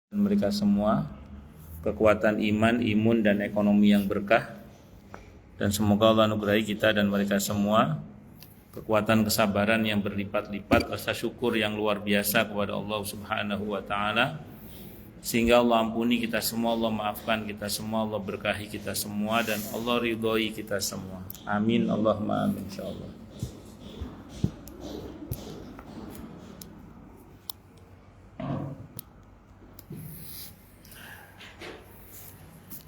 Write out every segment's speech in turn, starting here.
mereka semua kekuatan iman, imun dan ekonomi yang berkah, dan semoga Allah anugerahi kita dan mereka semua kekuatan kesabaran yang berlipat-lipat, rasa syukur yang luar biasa kepada Allah Subhanahu wa taala, sehingga Allah ampuni kita semua, Allah maafkan kita semua, Allah berkahi kita semua, dan Allah ridhoi kita semua. Amin Allahumma amin insyaallah.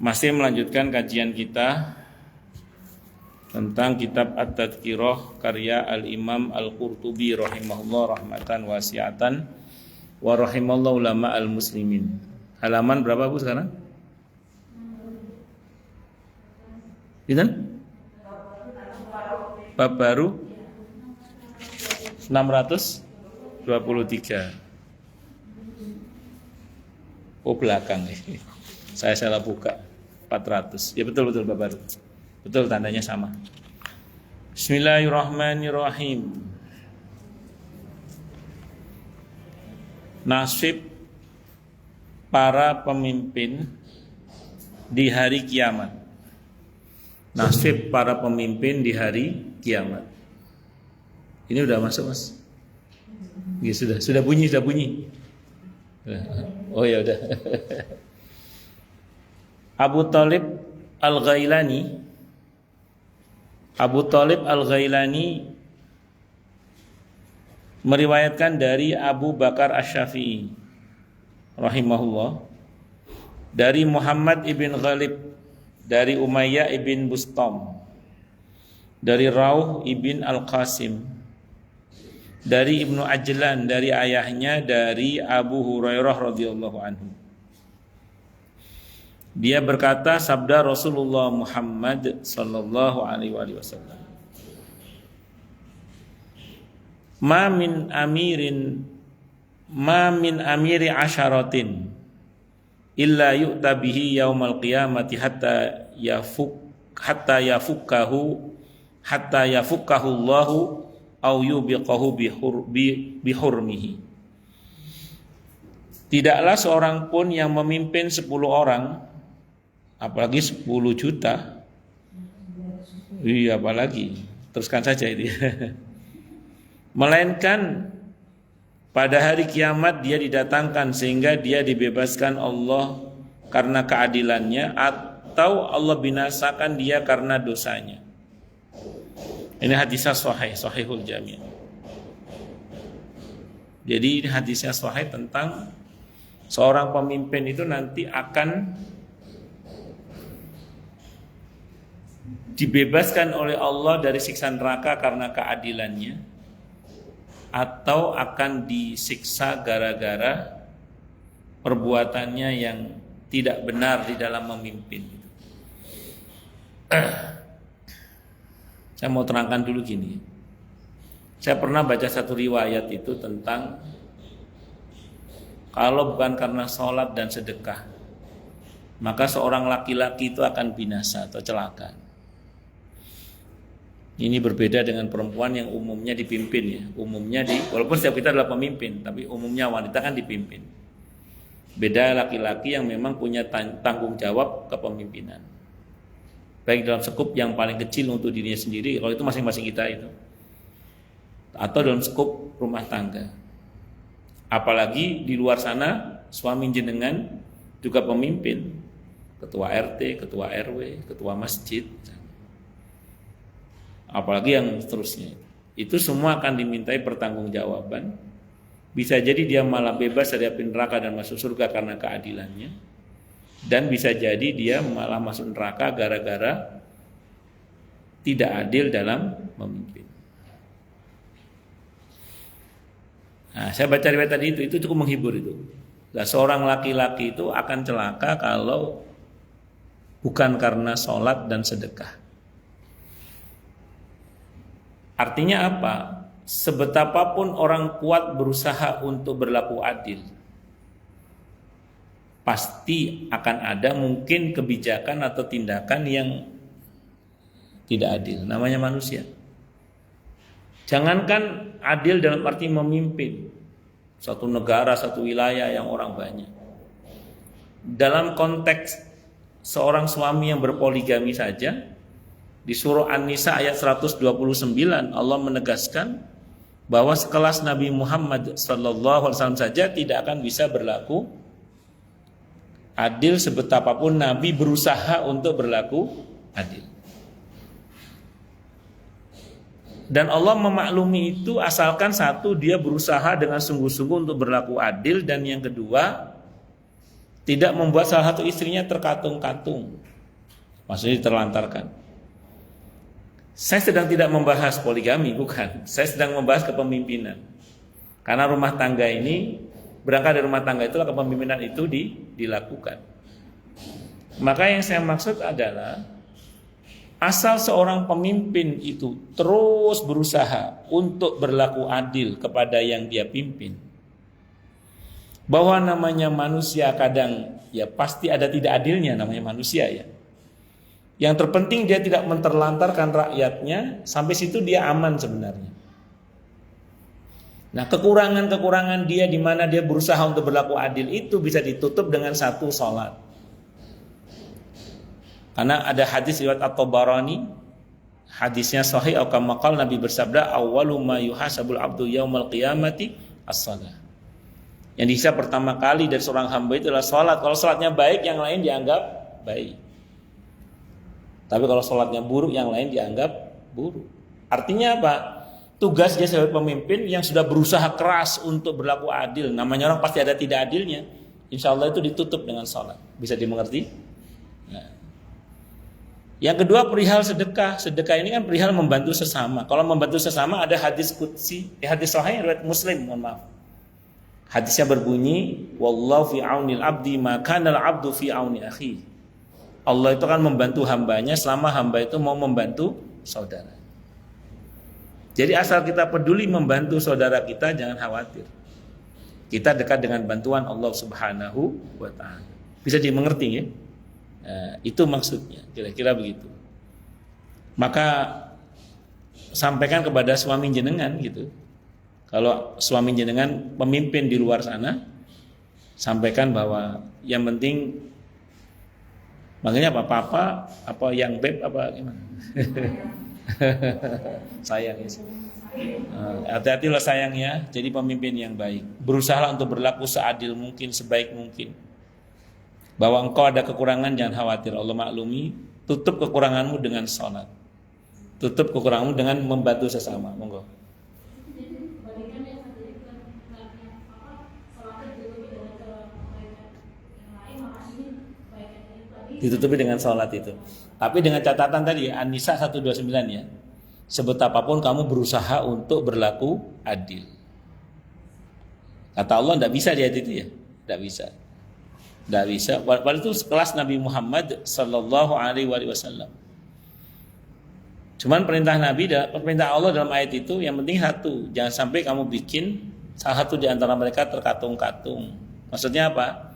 Masih melanjutkan kajian kita tentang kitab At-Tadhkirah karya Al-Imam Al-Qurtubi rahimahullah rahmatan wasi'atan wa rahimallahu ulama al-muslimin. Halaman berapa Bu sekarang? Pinten? Bab baru 623. Oh belakang nih. Saya salah buka 400. Ya betul bab baru. Betul, tandanya sama. Bismillahirrahmanirrahim. Nasib para pemimpin di hari kiamat. Nasib para pemimpin di hari kiamat. Ini udah masuk, Mas? Ya sudah bunyi. Oh ya udah. Abu Talib Al-Ghailani meriwayatkan dari Abu Bakar Asy-Syafi'i rahimahullah, dari Muhammad ibn Ghalib, dari Umayyah ibn Bustam, dari Rauh ibn Al-Qasim, dari Ibnu Ajlan, dari ayahnya, dari Abu Hurairah radhiyallahu anhu. Dia berkata, sabda Rasulullah Muhammad sallallahu alaihi wasallam, ma min amiri asyaratin illa yu'ta bihi yaumal qiyamati hatta yafukkahu Allahu au yubiqahu bihurmihi. Tidaklah seorang pun yang memimpin 10 orang, apalagi 10 juta. Iya, apalagi. Teruskan saja itu. Melainkan pada hari kiamat dia didatangkan sehingga dia dibebaskan Allah karena keadilannya, atau Allah binasakan dia karena dosanya. Ini hadisnya sahihul jami'. Jadi ini hadisnya sahih tentang seorang pemimpin itu nanti akan dibebaskan oleh Allah dari siksa neraka karena keadilannya, atau akan disiksa gara-gara perbuatannya yang tidak benar di dalam memimpin. Saya mau terangkan dulu gini. Saya pernah baca satu riwayat itu tentang kalau bukan karena sholat dan sedekah, maka seorang laki-laki itu akan binasa atau celaka. Ini berbeda dengan perempuan yang umumnya dipimpin ya. Walaupun setiap kita adalah pemimpin, tapi umumnya wanita kan dipimpin. Beda laki-laki yang memang punya tanggung jawab kepemimpinan. Baik dalam skup yang paling kecil untuk dirinya sendiri, kalau itu masing-masing kita itu, atau dalam skup rumah tangga. Apalagi di luar sana suami jenengan juga pemimpin, ketua RT, ketua RW, ketua masjid, apalagi yang seterusnya. Itu semua akan dimintai pertanggungjawaban. Bisa jadi dia malah bebas dari api neraka dan masuk surga karena keadilannya, dan bisa jadi dia malah masuk neraka gara-gara tidak adil dalam memimpin. Nah, saya baca riwayat tadi itu cukup menghibur itu. Nah, seorang laki-laki itu akan celaka kalau bukan karena sholat dan sedekah. Artinya apa? Sebetapapun orang kuat berusaha untuk berlaku adil, pasti akan ada mungkin kebijakan atau tindakan yang tidak adil. Namanya manusia. Jangankan adil dalam arti memimpin satu negara, satu wilayah yang orang banyak, dalam konteks seorang suami yang berpoligami saja, di surah An-Nisa ayat 129 Allah menegaskan bahwa sekelas Nabi Muhammad sallallahu alaihi wasallam saja tidak akan bisa berlaku adil sebetapapun Nabi berusaha untuk berlaku adil. Dan Allah memaklumi itu asalkan satu, dia berusaha dengan sungguh-sungguh untuk berlaku adil, dan yang kedua, tidak membuat salah satu istrinya terkatung-katung, maksudnya terlantarkan. Saya sedang tidak membahas poligami, bukan. Saya sedang membahas kepemimpinan. Karena rumah tangga ini, berangkat dari rumah tangga itulah kepemimpinan itu dilakukan. Maka yang saya maksud adalah, asal seorang pemimpin itu terus berusaha untuk berlaku adil kepada yang dia pimpin, bahwa namanya manusia kadang ya pasti ada tidak adilnya, namanya manusia ya. Yang terpenting dia tidak menterlantarkan rakyatnya, sampai situ dia aman sebenarnya. Nah, kekurangan-kekurangan dia di mana dia berusaha untuk berlaku adil itu bisa ditutup dengan satu, sholat. Karena ada hadis riwayat At-Tabarani, hadisnya sahih, kama qala Nabi bersabda, awwalu ma yuhasabul abdu yaumal qiyamati as-shalah. Yang dihisab pertama kali dari seorang hamba itu adalah salat. Kalau salatnya baik, yang lain dianggap baik. Tapi kalau salatnya buruk, yang lain dianggap buruk. Artinya apa? Tugas dia sebagai pemimpin yang sudah berusaha keras untuk berlaku adil, namanya orang pasti ada tidak adilnya, insya Allah itu ditutup dengan salat. Bisa dimengerti? Nah. Yang kedua, perihal sedekah. Sedekah ini kan perihal membantu sesama. Kalau membantu sesama ada hadis qudsi, hadis sahih riwayat Muslim, mohon maaf. Hadisnya berbunyi, wallahu fi aunil abdi ma kana al abdu fi auni akhi. Allah itu akan membantu hambanya selama hamba itu mau membantu saudara. Jadi asal kita peduli membantu saudara kita, jangan khawatir. Kita dekat dengan bantuan Allah Subhanahu wa ta'ala. Bisa dimengerti ya? Nah, itu maksudnya, kira-kira begitu. Maka sampaikan kepada suami jenengan gitu. Kalau suami jenengan pemimpin di luar sana, sampaikan bahwa yang penting, makanya apa papa, apa yang beb, apa gimana? Sayang ya. Hati-hatilah sayang ya. Jadi pemimpin yang baik, berusaha untuk berlaku seadil mungkin, sebaik mungkin. Bahwa engkau ada kekurangan, jangan khawatir, Allah maklumi. Tutup kekuranganmu dengan salat. Tutup kekuranganmu dengan membantu sesama. Monggo. Ditutupi dengan sholat itu. Tapi dengan catatan tadi An-Nisa 129 ya. Sebetapapun kamu berusaha untuk berlaku adil. Kata Allah tidak bisa dia itu ya. Tidak bisa. Tidak bisa. Padahal itu sekelas Nabi Muhammad sallallahu alaihi wasallam. Cuman perintah Nabi, perintah Allah dalam ayat itu yang penting satu, jangan sampai kamu bikin salah satu di antara mereka terkatung-katung. Maksudnya apa?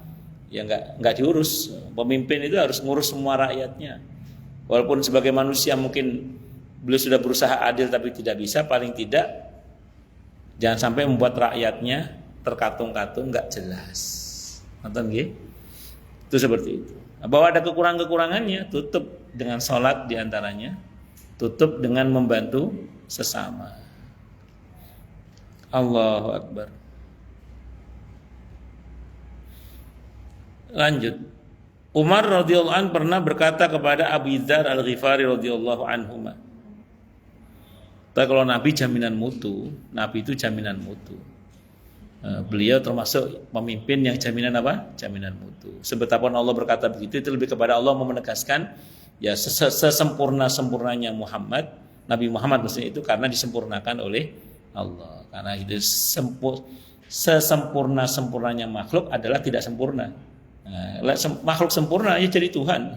Ya enggak diurus. Pemimpin itu harus ngurus semua rakyatnya. Walaupun sebagai manusia mungkin beliau sudah berusaha adil tapi tidak bisa, paling tidak jangan sampai membuat rakyatnya terkatung-katung, enggak jelas. Nonton nggih? Itu seperti itu. Bahwa ada kekurangan-kekurangannya, tutup dengan sholat diantaranya, tutup dengan membantu sesama. Allahu Akbar. Lanjut. Umar radhiyallahu anhu pernah berkata kepada Abu Dzar Al-Ghifari radhiyallahu anhu, kalau Nabi jaminan mutu, Nabi itu jaminan mutu. Beliau termasuk pemimpin yang jaminan apa? Jaminan mutu. Sebetapun Allah berkata begitu, itu lebih kepada Allah menegaskan ya sesempurna-sempurnanya Muhammad, Nabi Muhammad maksudnya itu karena disempurnakan oleh Allah. Karena itu sesempurna-sempurnanya makhluk adalah tidak sempurna. Nah, makhluk sempurna ya jadi Tuhan.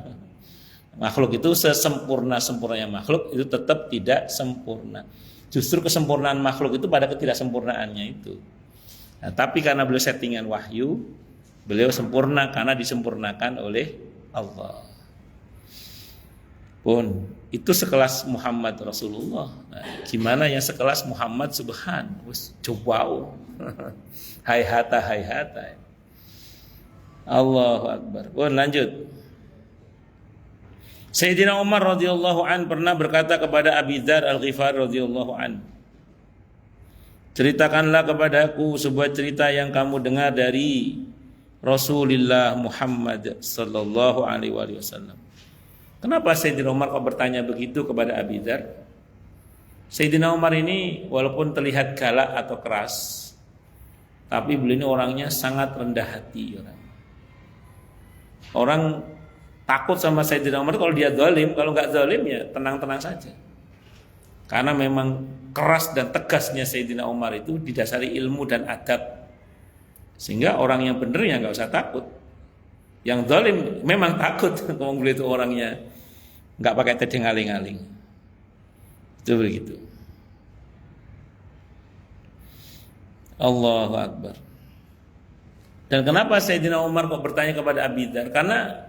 Makhluk itu sesempurna-sempurnanya makhluk itu tetap tidak sempurna. Justru kesempurnaan makhluk itu pada ketidaksempurnaannya itu. Nah, tapi karena beliau settingan wahyu, beliau sempurna karena disempurnakan oleh Allah. Pun itu sekelas Muhammad Rasulullah. Nah, gimana yang sekelas Muhammad Subhan? Coba, hai hata. Allahu Akbar. Lanjut. Sayyidina Umar radhiyallahu an pernah berkata kepada Abi Dzar Al-Ghifari radhiyallahu an, ceritakanlah kepadaku sebuah cerita yang kamu dengar dari Rasulullah Muhammad sallallahu alaihi wasallam. Kenapa Sayyidina Umar kok bertanya begitu kepada Abi Dzar? Sayyidina Umar ini walaupun terlihat galak atau keras, tapi beliau ini orangnya sangat rendah hati. Orang takut sama Sayyidina Umar kalau dia zalim, kalau nggak zalim ya tenang-tenang saja. Karena memang keras dan tegasnya Sayyidina Umar itu didasari ilmu dan adab. Sehingga orang yang benar ya nggak usah takut. Yang zalim memang takut kalau beliau itu orangnya nggak pakai tedeng aling-aling. Itu begitu. Allahu Akbar. Dan kenapa Sayyidina Umar kok bertanya kepada Abi Dzar? Karena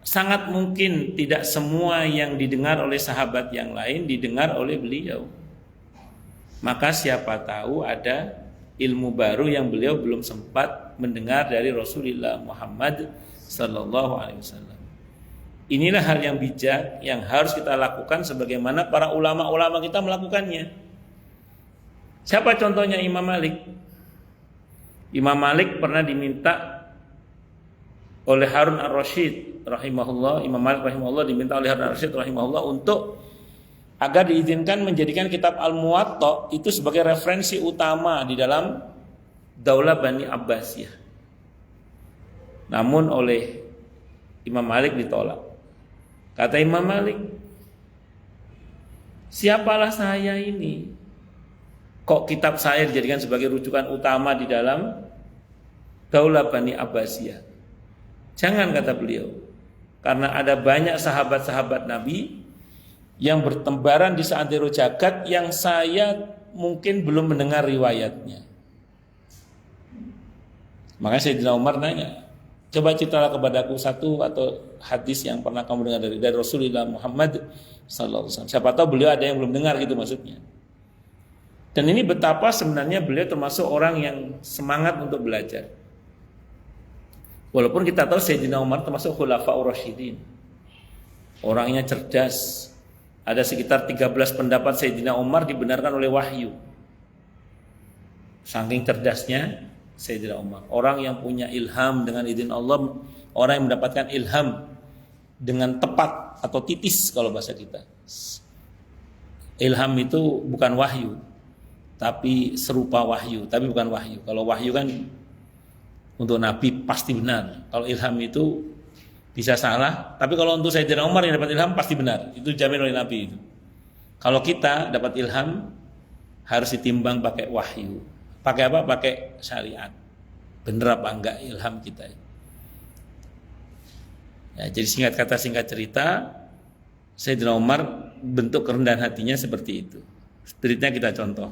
sangat mungkin tidak semua yang didengar oleh sahabat yang lain didengar oleh beliau. Maka siapa tahu ada ilmu baru yang beliau belum sempat mendengar dari Rasulullah Muhammad sallallahu alaihi wasallam. Inilah hal yang bijak yang harus kita lakukan sebagaimana para ulama-ulama kita melakukannya. Siapa contohnya? Imam Malik. Imam Malik pernah diminta oleh Harun Ar-Rasyid rahimahullah, Imam Malik rahimahullah diminta oleh Harun Ar-Rasyid rahimahullah untuk agar diizinkan menjadikan kitab Al-Muwatta itu sebagai referensi utama di dalam Daulah Bani Abbasiyah. Namun oleh Imam Malik ditolak. Kata Imam Malik, siapalah saya ini? Kok kitab saya dijadikan sebagai rujukan utama di dalam Daulah Bani Abbasiyah? Jangan, kata beliau. Karena ada banyak sahabat-sahabat Nabi yang bertembaran di seantero jagat yang saya mungkin belum mendengar riwayatnya. Makanya Sayyidina Umar nanya, coba ceritalah kepadaku satu atau hadis yang pernah kamu dengar dari Rasulullah Muhammad sallallahu alaihi wasallam. Siapa tahu beliau ada yang belum dengar, gitu maksudnya. Dan ini betapa sebenarnya beliau termasuk orang yang semangat untuk belajar. Walaupun kita tahu Sayyidina Umar termasuk Khulafaur Rasyidin. Orangnya cerdas. Ada sekitar 13 pendapat Sayyidina Umar dibenarkan oleh wahyu. Saking cerdasnya Sayyidina Umar. Orang yang punya ilham dengan izin Allah, orang yang mendapatkan ilham dengan tepat atau titis kalau bahasa kita. Ilham itu bukan wahyu, tapi serupa wahyu, tapi bukan wahyu. Kalau wahyu kan untuk Nabi pasti benar. Kalau ilham itu bisa salah, tapi kalau untuk Sayyidina Umar yang dapat ilham pasti benar. Itu jamin oleh Nabi itu. Kalau kita dapat ilham harus ditimbang pakai wahyu. Pakai apa? Pakai syariat. Benar apa enggak ilham kita? Ya, jadi singkat kata singkat cerita, Sayyidina Umar bentuk kerendahan hatinya seperti itu. Spiritnya kita contoh.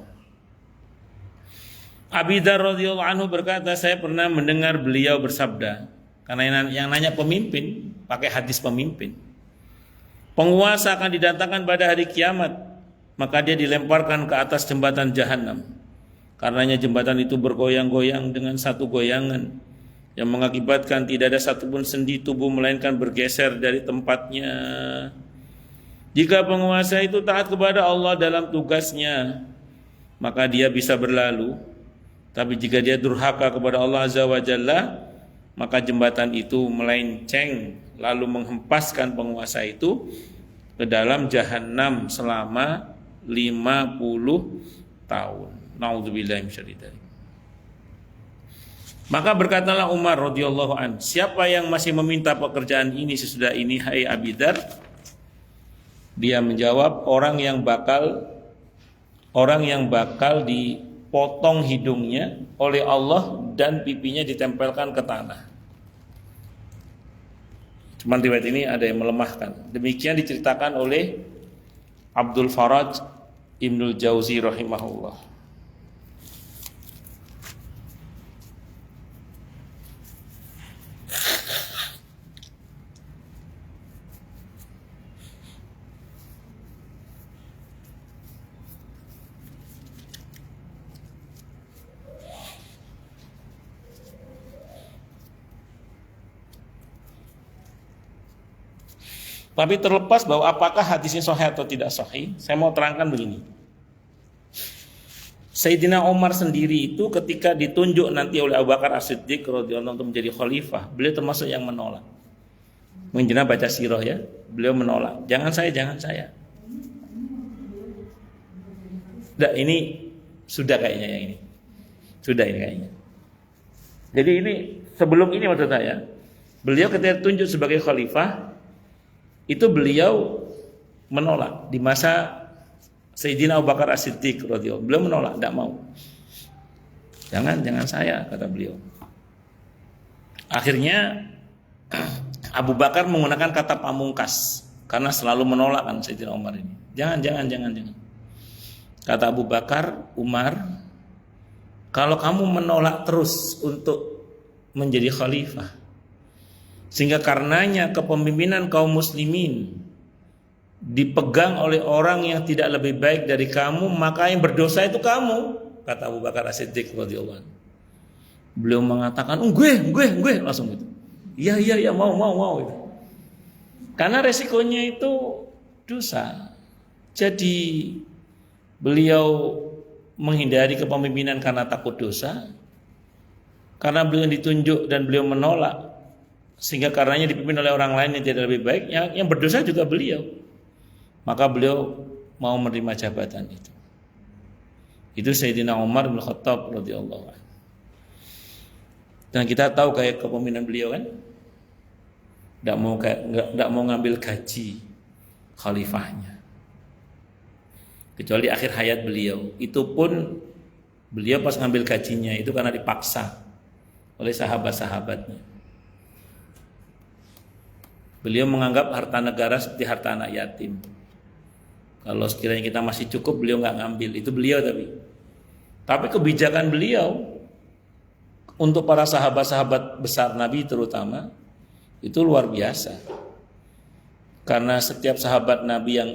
Abi Dzar radhiyallahu anhu berkata, saya pernah mendengar beliau bersabda, karena yang nanya pemimpin, pakai hadis pemimpin. Penguasa akan didatangkan pada hari kiamat, maka dia dilemparkan ke atas jembatan Jahannam. Karenanya jembatan itu bergoyang-goyang dengan satu goyangan yang mengakibatkan tidak ada satupun sendi tubuh melainkan bergeser dari tempatnya. Jika penguasa itu taat kepada Allah dalam tugasnya, maka dia bisa berlalu. Tapi jika dia durhaka kepada Allah Azza wa Jalla, maka jembatan itu melenceng lalu menghempaskan penguasa itu ke dalam Jahannam selama 50 tahun. Nauzubillahi minasyaitonir. Maka berkatalah Umar radhiyallahu an, siapa yang masih meminta pekerjaan ini sesudah ini, hai Abi Dzar? Dia menjawab, orang yang bakal dipotong hidungnya oleh Allah dan pipinya ditempelkan ke tanah. Cuman riwayat ini ada yang melemahkan. Demikian diceritakan oleh Abdul Faraj Ibnul Jauzi rahimahullah. Tapi terlepas bahwa apakah hadisnya sahih atau tidak sahih, saya mau terangkan begini. Sayyidina Umar sendiri itu ketika ditunjuk nanti oleh Abu Bakar As-Siddiq radhiyallahu anhu untuk menjadi khalifah, beliau termasuk yang menolak. Mungkin baca sirah ya, beliau menolak. Jangan saya. Nah, ini sudah kayaknya yang ini. Sudah ini kayaknya. Jadi ini sebelum ini maksud saya, beliau ketika ditunjuk sebagai khalifah itu beliau menolak di masa Sayyidina Abu Bakar As-Siddiq radhiyallahu anhu. Beliau menolak, tidak mau. Jangan saya, kata beliau. Akhirnya Abu Bakar menggunakan kata pamungkas karena selalu menolak kan Sayyidina Umar ini. Jangan. Kata Abu Bakar, Umar, kalau kamu menolak terus untuk menjadi khalifah, sehingga karenanya kepemimpinan kaum muslimin dipegang oleh orang yang tidak lebih baik dari kamu, maka yang berdosa itu kamu, kata Abu Bakar As-Siddiq radhiyallahu anhu. Beliau mengatakan, gue langsung gitu. Iya, mau gitu. Karena resikonya itu dosa. Jadi beliau menghindari kepemimpinan karena takut dosa. Karena beliau ditunjuk dan beliau menolak, sehingga karenanya dipimpin oleh orang lain yang tidak lebih baik, yang berdosa juga beliau. Maka beliau mau menerima jabatan itu. Itu Sayyidina Umar bin Khattab radhiyallahu anhu. Dan kita tahu kayak kepemimpinan beliau kan, tidak mau ngambil gaji khalifahnya, kecuali akhir hayat beliau. Itu pun beliau pas ngambil gajinya itu karena dipaksa oleh sahabat-sahabatnya. Beliau menganggap harta negara seperti harta anak yatim. Kalau sekiranya kita masih cukup, beliau nggak ngambil. Itu beliau tapi kebijakan beliau untuk para sahabat-sahabat besar Nabi terutama itu luar biasa. Karena setiap sahabat Nabi yang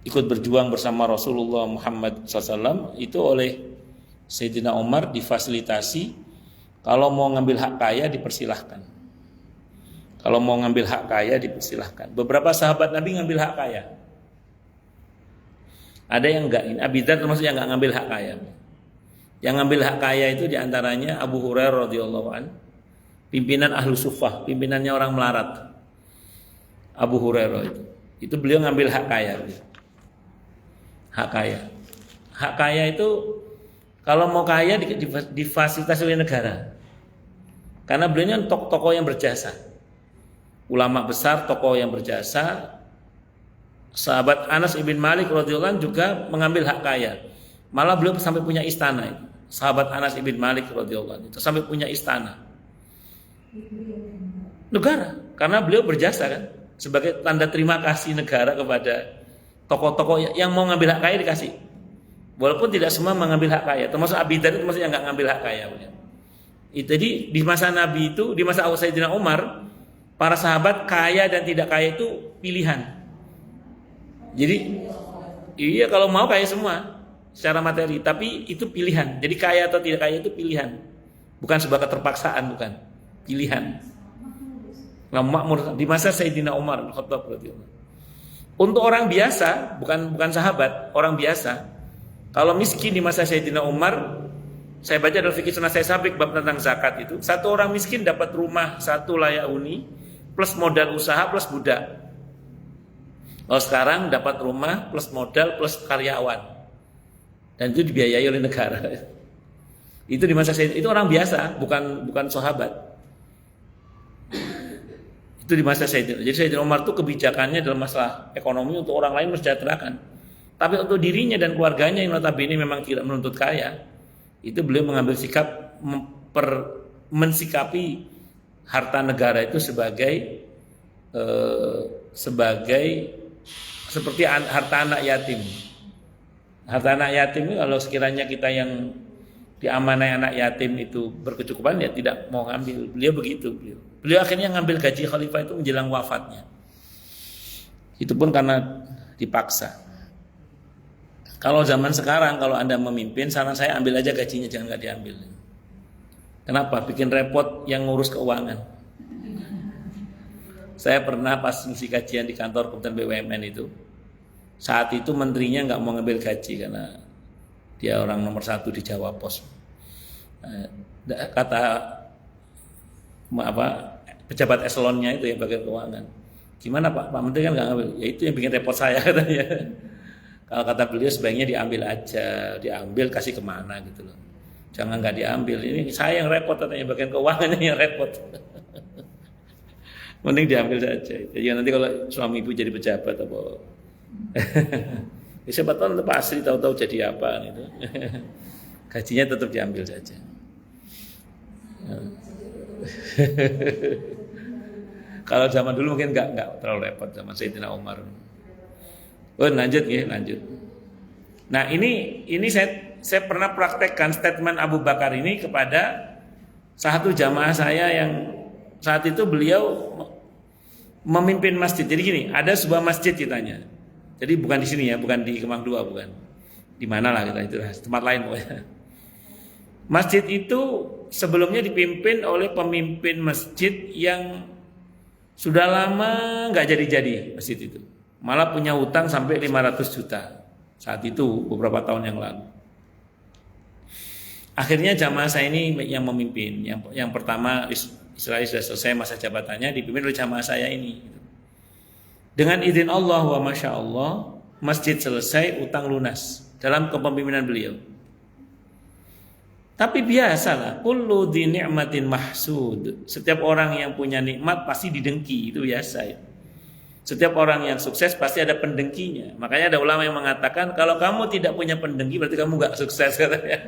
ikut berjuang bersama Rasulullah Muhammad SAW itu oleh Sayyidina Umar difasilitasi, kalau mau ngambil hak kaya dipersilahkan. Kalau mau ngambil hak kaya dipersilahkan. Beberapa sahabat Nabi ngambil hak kaya. Ada yang enggak. Ini Abi Dzar termasuk yang enggak ngambil hak kaya. Yang ngambil hak kaya itu diantaranya Abu Hurairah radhiyallahu an, pimpinan Ahlu Suffah, pimpinannya orang melarat. Abu Hurairah itu beliau ngambil hak kaya. Hak kaya. Hak kaya itu kalau mau kaya difasilitasi oleh negara. Karena beliau tokoh yang berjasa. Ulama besar, tokoh yang berjasa. Sahabat Anas ibn Malik radhiyallahu anhu juga mengambil hak kaya. Malah beliau sampai punya istana. Sahabat Anas ibn Malik radhiyallahu anhu itu sampai punya istana. Negara, karena beliau berjasa kan, sebagai tanda terima kasih negara kepada tokoh-tokoh yang mau ngambil hak kaya dikasih. Walaupun tidak semua mengambil hak kaya, termasuk Abi Dzar itu termasuk yang nggak ngambil hak kaya. Jadi di masa Nabi itu, di masa Sayyidina Umar, para sahabat kaya dan tidak kaya itu pilihan. Jadi iya kalau mau kaya semua secara materi, tapi itu pilihan. Jadi kaya atau tidak kaya itu pilihan, bukan sebuah keterpaksaan, bukan pilihan. Nah, makmur di masa Sayyidina Umar bin Khattab radhiyallahu. Untuk orang biasa, bukan sahabat, orang biasa, kalau miskin di masa Sayyidina Umar, saya baca dalam fikih sunnah saya sabik bab tentang zakat itu, satu orang miskin dapat rumah 1 layak huni plus modal usaha plus budak. Kalau sekarang dapat rumah plus modal plus karyawan, dan itu dibiayai oleh negara. Itu di masa Sayyidina, itu orang biasa, bukan sahabat. Itu di masa Sayyidina. Jadi Sayyidina Umar itu kebijakannya dalam masalah ekonomi untuk orang lain mensejahterakan. Tapi untuk dirinya dan keluarganya yang notabene memang tidak menuntut kaya, itu beliau mengambil sikap mensikapi harta negara itu sebagai seperti harta anak yatim. Harta anak yatim itu kalau sekiranya kita yang diamanai anak yatim itu berkecukupan, ya tidak mau ngambil. Beliau begitu. Beliau akhirnya ngambil gaji khalifah itu menjelang wafatnya. Itu pun karena dipaksa. Kalau zaman sekarang, kalau Anda memimpin, saran saya ambil aja gajinya, jangan nggak diambil. Kenapa? Bikin repot yang ngurus keuangan. Saya pernah pas ngisi kajian di kantor Kementerian BUMN itu, saat itu menterinya nggak mau ngambil gaji karena dia orang nomor 1 di Jawa Pos. Kata pejabat eselonnya itu yang bagian keuangan, gimana Pak Menteri kan nggak ngambil, ya itu yang bikin repot saya katanya. Kalau kata beliau sebaiknya diambil aja, diambil kasih kemana gitu loh, jangan nggak diambil, ini saya yang repot katanya, bagian keuangannya yang repot. Mending diambil saja. Jadi nanti kalau suami ibu jadi pejabat apa, ya siapa tahu nanti pasti tahu-tahu jadi apa gitu. Gajinya tetap diambil saja. Kalau zaman dulu mungkin nggak terlalu repot, zaman Sayyidina Umar. Oh lanjut ya, lanjut. Nah ini saya pernah praktekkan statement Abu Bakar ini kepada salah satu jamaah saya yang saat itu beliau memimpin masjid. Jadi gini, ada sebuah masjid kitanya. Jadi bukan di sini ya, bukan di Kemang 2, bukan. Di mana lah kita itu, tempat lain pokoknya. Masjid itu sebelumnya dipimpin oleh pemimpin masjid yang sudah lama nggak jadi-jadi masjid itu. Malah punya hutang sampai 500 juta. Saat itu beberapa tahun yang lalu. Akhirnya jamaah saya ini yang memimpin. Yang pertama Israel sudah selesai masa jabatannya, dipimpin oleh jamaah saya ini. Dengan izin Allah wa masya Allah, masjid selesai, utang lunas dalam kepemimpinan beliau. Tapi biasalah, kullu dzi ni'matin mahsud. Setiap orang yang punya nikmat pasti didengki, itu biasa ya. Setiap orang yang sukses pasti ada pendengkinya. Makanya ada ulama yang mengatakan kalau kamu tidak punya pendengki berarti kamu nggak sukses katanya.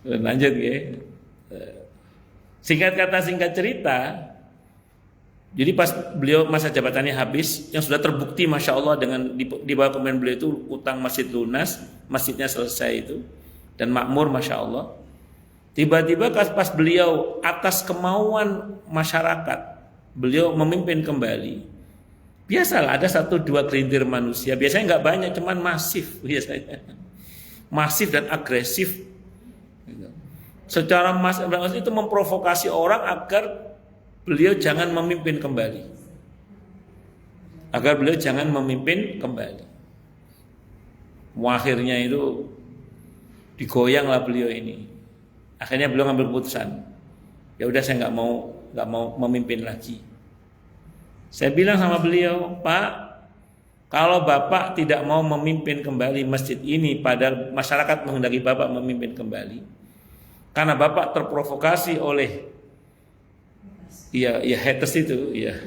Lanjut ya. Singkat kata singkat cerita, jadi pas beliau masa jabatannya habis, yang sudah terbukti masya Allah dengan di bawah kepemimpinan beliau itu utang masjid lunas, masjidnya selesai itu dan makmur masya Allah. Tiba-tiba pas beliau atas kemauan masyarakat, beliau memimpin kembali. Biasalah ada 1-2 gelintir manusia, biasanya nggak banyak, cuman masif biasanya, masif dan agresif. Secara masif itu memprovokasi orang agar beliau jangan memimpin kembali, agar beliau jangan memimpin kembali. Akhirnya itu digoyanglah beliau ini. Akhirnya beliau ngambil keputusan, ya udah saya nggak mau memimpin lagi. Saya bilang sama beliau, Pak, kalau Bapak tidak mau memimpin kembali masjid ini, padahal masyarakat menghendaki Bapak memimpin kembali, karena Bapak terprovokasi oleh ya haters itu, ya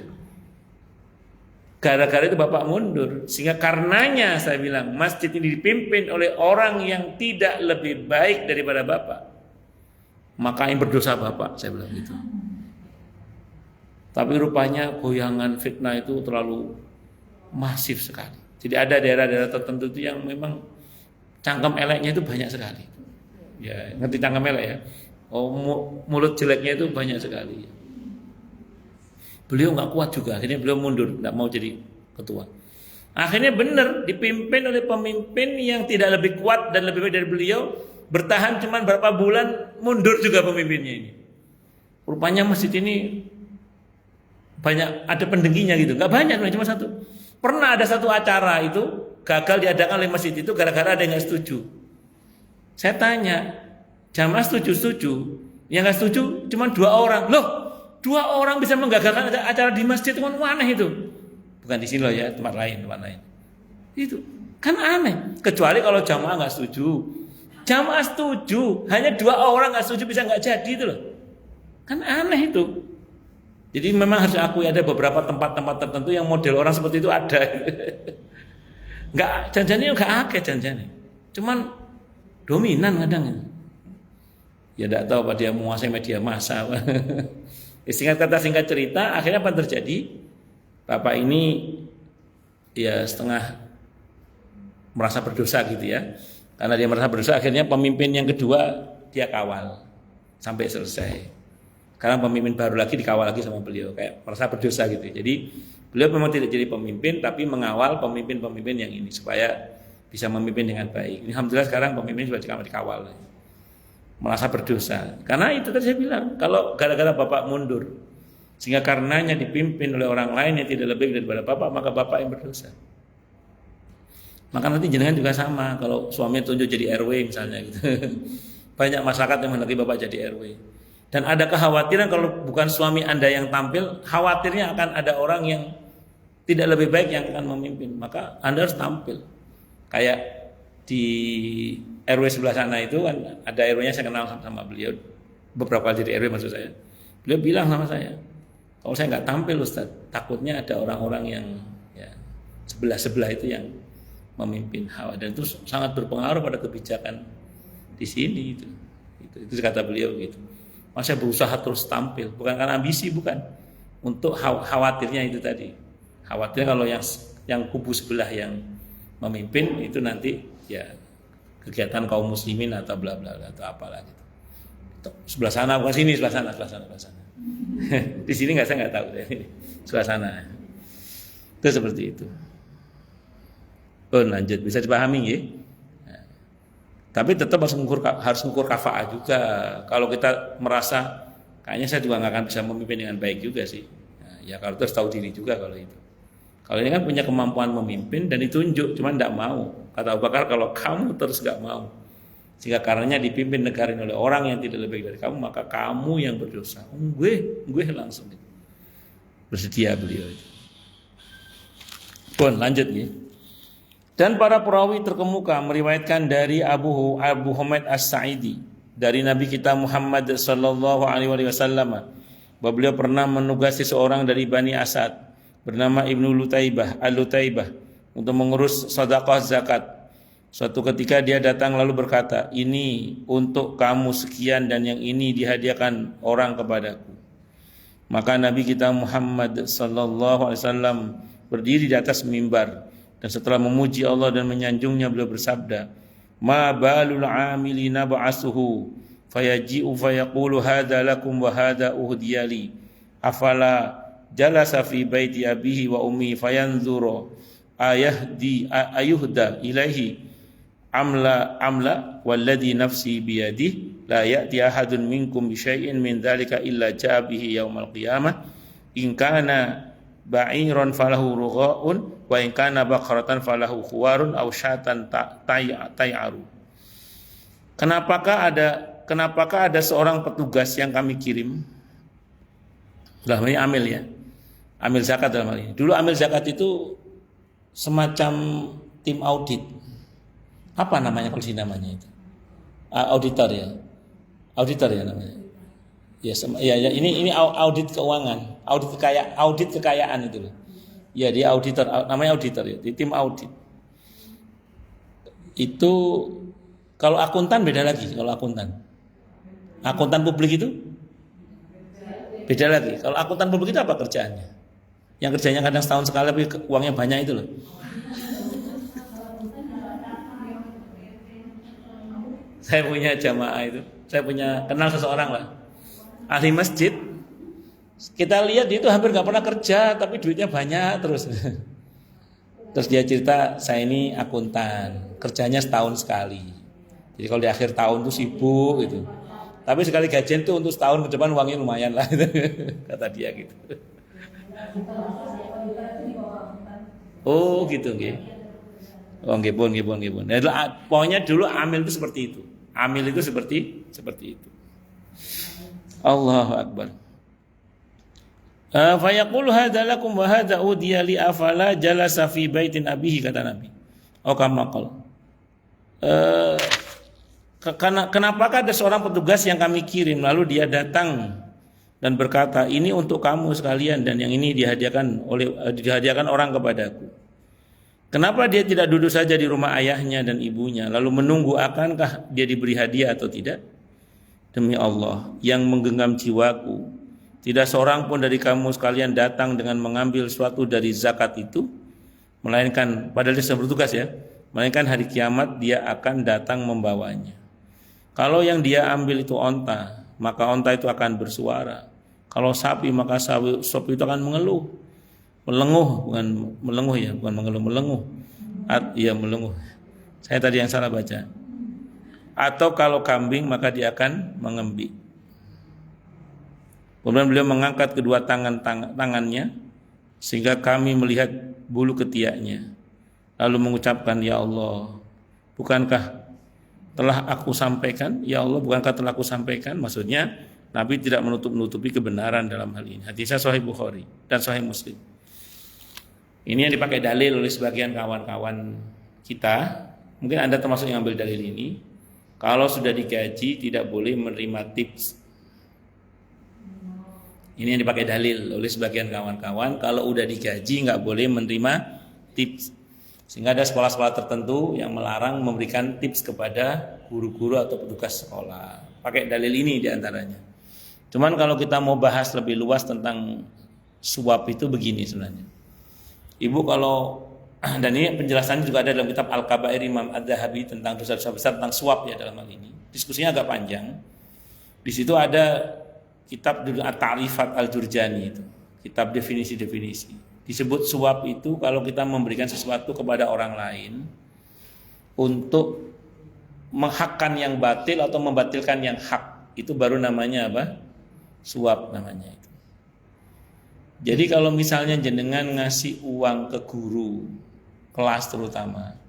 gara-gara itu Bapak mundur, sehingga karenanya saya bilang masjid ini dipimpin oleh orang yang tidak lebih baik daripada Bapak, maka yang berdosa Bapak, saya bilang gitu. Tapi rupanya goyangan fitnah itu terlalu masif sekali. Jadi ada daerah-daerah tertentu itu yang memang cangkem eleknya itu banyak sekali. Ya, ngerti cangkem elek ya? Oh, mulut jeleknya itu banyak sekali. Beliau nggak kuat juga, akhirnya beliau mundur, nggak mau jadi ketua. Akhirnya benar dipimpin oleh pemimpin yang tidak lebih kuat dan lebih baik dari beliau, bertahan cuma berapa bulan, mundur juga pemimpinnya ini. Rupanya masjid ini banyak ada pendengkinya gitu, nggak banyak, cuma 1. Pernah ada 1 acara itu gagal diadakan oleh masjid itu gara-gara ada yang nggak setuju. Saya tanya, jamaah setuju, yang nggak setuju cuma 2 orang. Loh, 2 orang bisa menggagalkan acara di masjid, itu kan aneh itu. Bukan di sini loh ya, tempat lain. Itu kan aneh. Kecuali kalau jamaah nggak setuju. Jamaah setuju, hanya 2 orang nggak setuju bisa nggak jadi itu loh. Kan aneh itu. Jadi memang harus akui ada beberapa tempat-tempat tertentu yang model orang seperti itu ada. Nggak, janjinya nggak akeh janjinya. Cuman dominan kadang. Ya tidak tahu apa dia menguasai media massa. Singkat kata singkat cerita, akhirnya apa terjadi? Bapak ini ya setengah merasa berdosa gitu ya. Karena dia merasa berdosa, akhirnya pemimpin yang kedua dia kawal sampai selesai. Karena pemimpin baru lagi dikawal lagi sama beliau, kayak merasa berdosa gitu. Jadi beliau memang tidak jadi pemimpin, tapi mengawal pemimpin-pemimpin yang ini supaya bisa memimpin dengan baik. Alhamdulillah sekarang pemimpin sudah dikawal. merasa berdosa. Karena itu tadi saya bilang, kalau gara-gara bapak mundur, sehingga karenanya dipimpin oleh orang lain yang tidak lebih daripada bapak, maka bapak yang berdosa. Maka nanti jenengan juga sama, kalau suami tunjuk jadi RW misalnya gitu. Banyak masyarakat yang mendaki bapak jadi RW. Dan ada kekhawatiran kalau bukan suami Anda yang tampil, khawatirnya akan ada orang yang tidak lebih baik yang akan memimpin. Maka Anda harus tampil. Kayak di RW sebelah sana itu kan ada RW-nya, saya kenal sama beliau beberapa kali jadi RW maksud saya. Beliau bilang sama saya, kalau saya nggak tampil Ustaz, takutnya ada orang-orang yang ya, sebelah itu yang memimpin hawa, dan itu sangat berpengaruh pada kebijakan di sini itu kata beliau gitu. Masa berusaha terus tampil, bukan karena ambisi, bukan, untuk khawatirnya itu tadi, khawatirnya kalau yang kubu sebelah yang memimpin itu nanti ya kegiatan kaum muslimin atau bla bla bla atau apalah gitu. Sebelah sana bukan sini, sebelah sana. Di sini saya nggak tahu ini sebelah sana. Itu seperti itu. Oh, lanjut bisa dipahami ya. Nah, tapi tetap harus mengukur kafaah juga. Kalau kita merasa kayaknya saya juga nggak akan bisa memimpin dengan baik juga sih. Nah, ya kalau terus tahu diri juga kalau itu. Kalau ini kan punya kemampuan memimpin dan ditunjuk, cuman tidak mau. Kata Abu Bakar, kalau kamu terus nggak mau, sehingga karenanya dipimpin negara ini oleh orang yang tidak lebih dari kamu, maka kamu yang berdosa. Gue langsung bersedia beliau itu. Pun lanjut ya. Dan para perawi terkemuka meriwayatkan dari Abu Humaid As-Sa'idi dari Nabi kita Muhammad sallallahu alaihi wasallam bahwa beliau pernah menugasi seorang dari Bani Asad bernama Ibnu Lutaibah Al-Lutaibah untuk mengurus sedekah zakat. Suatu ketika dia datang lalu berkata, ini untuk kamu sekian dan yang ini dihadiahkan orang kepadaku. Maka Nabi kita Muhammad sallallahu alaihi wasallam berdiri di atas mimbar dan setelah memuji Allah dan menyanjungnya beliau bersabda, ma balul amilina ba'asuhu fayaji'u fayaqulu hadza lakum wa hadza uhdiyali afala jalasa fi baiti abihi wa ummi fayanzuru ayuhda ilaihi amla walladhi nafsi biyadihi la ya'ti ahadun minkum bi syai'in min dzalika illa ja'a bihi yaumal qiyamah in kana ba'iran falahu rughaun wa in kana baqaratan falahu khuwarun aw syatan tay'aru. Kenapakah ada seorang petugas yang kami kirim, dalam ini amil ya, amil zakat dalam hal ini. Dulu amil zakat itu semacam tim audit. Apa namanya kalau sih namanya itu? Auditor ya namanya. Ya, ini audit keuangan, audit kekayaan itu loh. Ya, dia auditor, namanya auditor ya, di tim audit. Itu kalau akuntan beda lagi, kalau akuntan publik itu beda lagi. Kalau akuntan publik itu apa kerjaannya? Yang kerjanya kadang setahun sekali tapi uangnya banyak itu loh. Saya punya jamaah itu, saya punya kenal seseorang lah, ahli masjid. Kita lihat dia itu hampir nggak pernah kerja tapi duitnya banyak terus. Terus dia cerita, saya ini akuntan, kerjanya setahun sekali. Jadi kalau di akhir tahun tuh sibuk gitu. Tapi sekali gajian tuh untuk setahun ke depan uangnya lumayan lah gitu. Kata dia gitu. Oh gitu nggih. Oh nggih pun. Pokoknya dulu amil itu seperti itu. Amil itu seperti itu. Allahu akbar. Fa yaqulu hadza lakum wa hadza udiya li afala jalasa fi baitin abihi, kata Nabi. Oh kama qala. Kenapakah ada seorang petugas yang kami kirim lalu dia datang dan berkata, ini untuk kamu sekalian dan yang ini dihadiahkan orang kepadaku. Kenapa dia tidak duduk saja di rumah ayahnya dan ibunya lalu menunggu akankah dia diberi hadiah atau tidak? Demi Allah yang menggenggam jiwaku, tidak seorang pun dari kamu sekalian datang dengan mengambil suatu dari zakat itu, melainkan padahal dia sedang bertugas ya, melainkan hari kiamat dia akan datang membawanya. Kalau yang dia ambil itu onta, maka onta itu akan bersuara. Kalau sapi, maka sapi itu akan mengeluh. Bukan mengeluh. Iya, melenguh. Saya tadi yang salah baca. atau kalau kambing maka dia akan mengembik. Kemudian beliau mengangkat kedua tangannya sehingga kami melihat bulu ketiaknya. Lalu mengucapkan, ya Allah, bukankah telah aku sampaikan? Ya Allah, bukankah telah aku sampaikan? Maksudnya Nabi tidak menutup-nutupi kebenaran dalam hal ini. Hadisnya Sahih Bukhari dan Sahih Muslim. Ini yang dipakai dalil oleh sebagian kawan-kawan kita. Mungkin Anda termasuk yang ambil dalil ini. Kalau sudah digaji tidak boleh menerima tips. Ini yang dipakai dalil oleh sebagian kawan-kawan. Kalau udah digaji nggak boleh menerima tips. Sehingga ada sekolah-sekolah tertentu yang melarang memberikan tips kepada guru-guru atau petugas sekolah. Pakai dalil ini diantaranya. Cuman kalau kita mau bahas lebih luas tentang suap itu begini sebenarnya. Ibu kalau, dan ini penjelasannya juga ada dalam kitab Al-Kabair Imam Ad-Dhahabi tentang dosa-dosa besar tentang suap ya dalam hal ini. Diskusinya agak panjang. Di situ ada kitab At-Ta'rifat Al-Jurjani itu, kitab definisi-definisi. Disebut suap itu kalau kita memberikan sesuatu kepada orang lain untuk menghakkan yang batil atau membatilkan yang hak, itu baru namanya apa? Suap namanya itu. Jadi kalau misalnya jenengan ngasih uang ke guru kelas terutama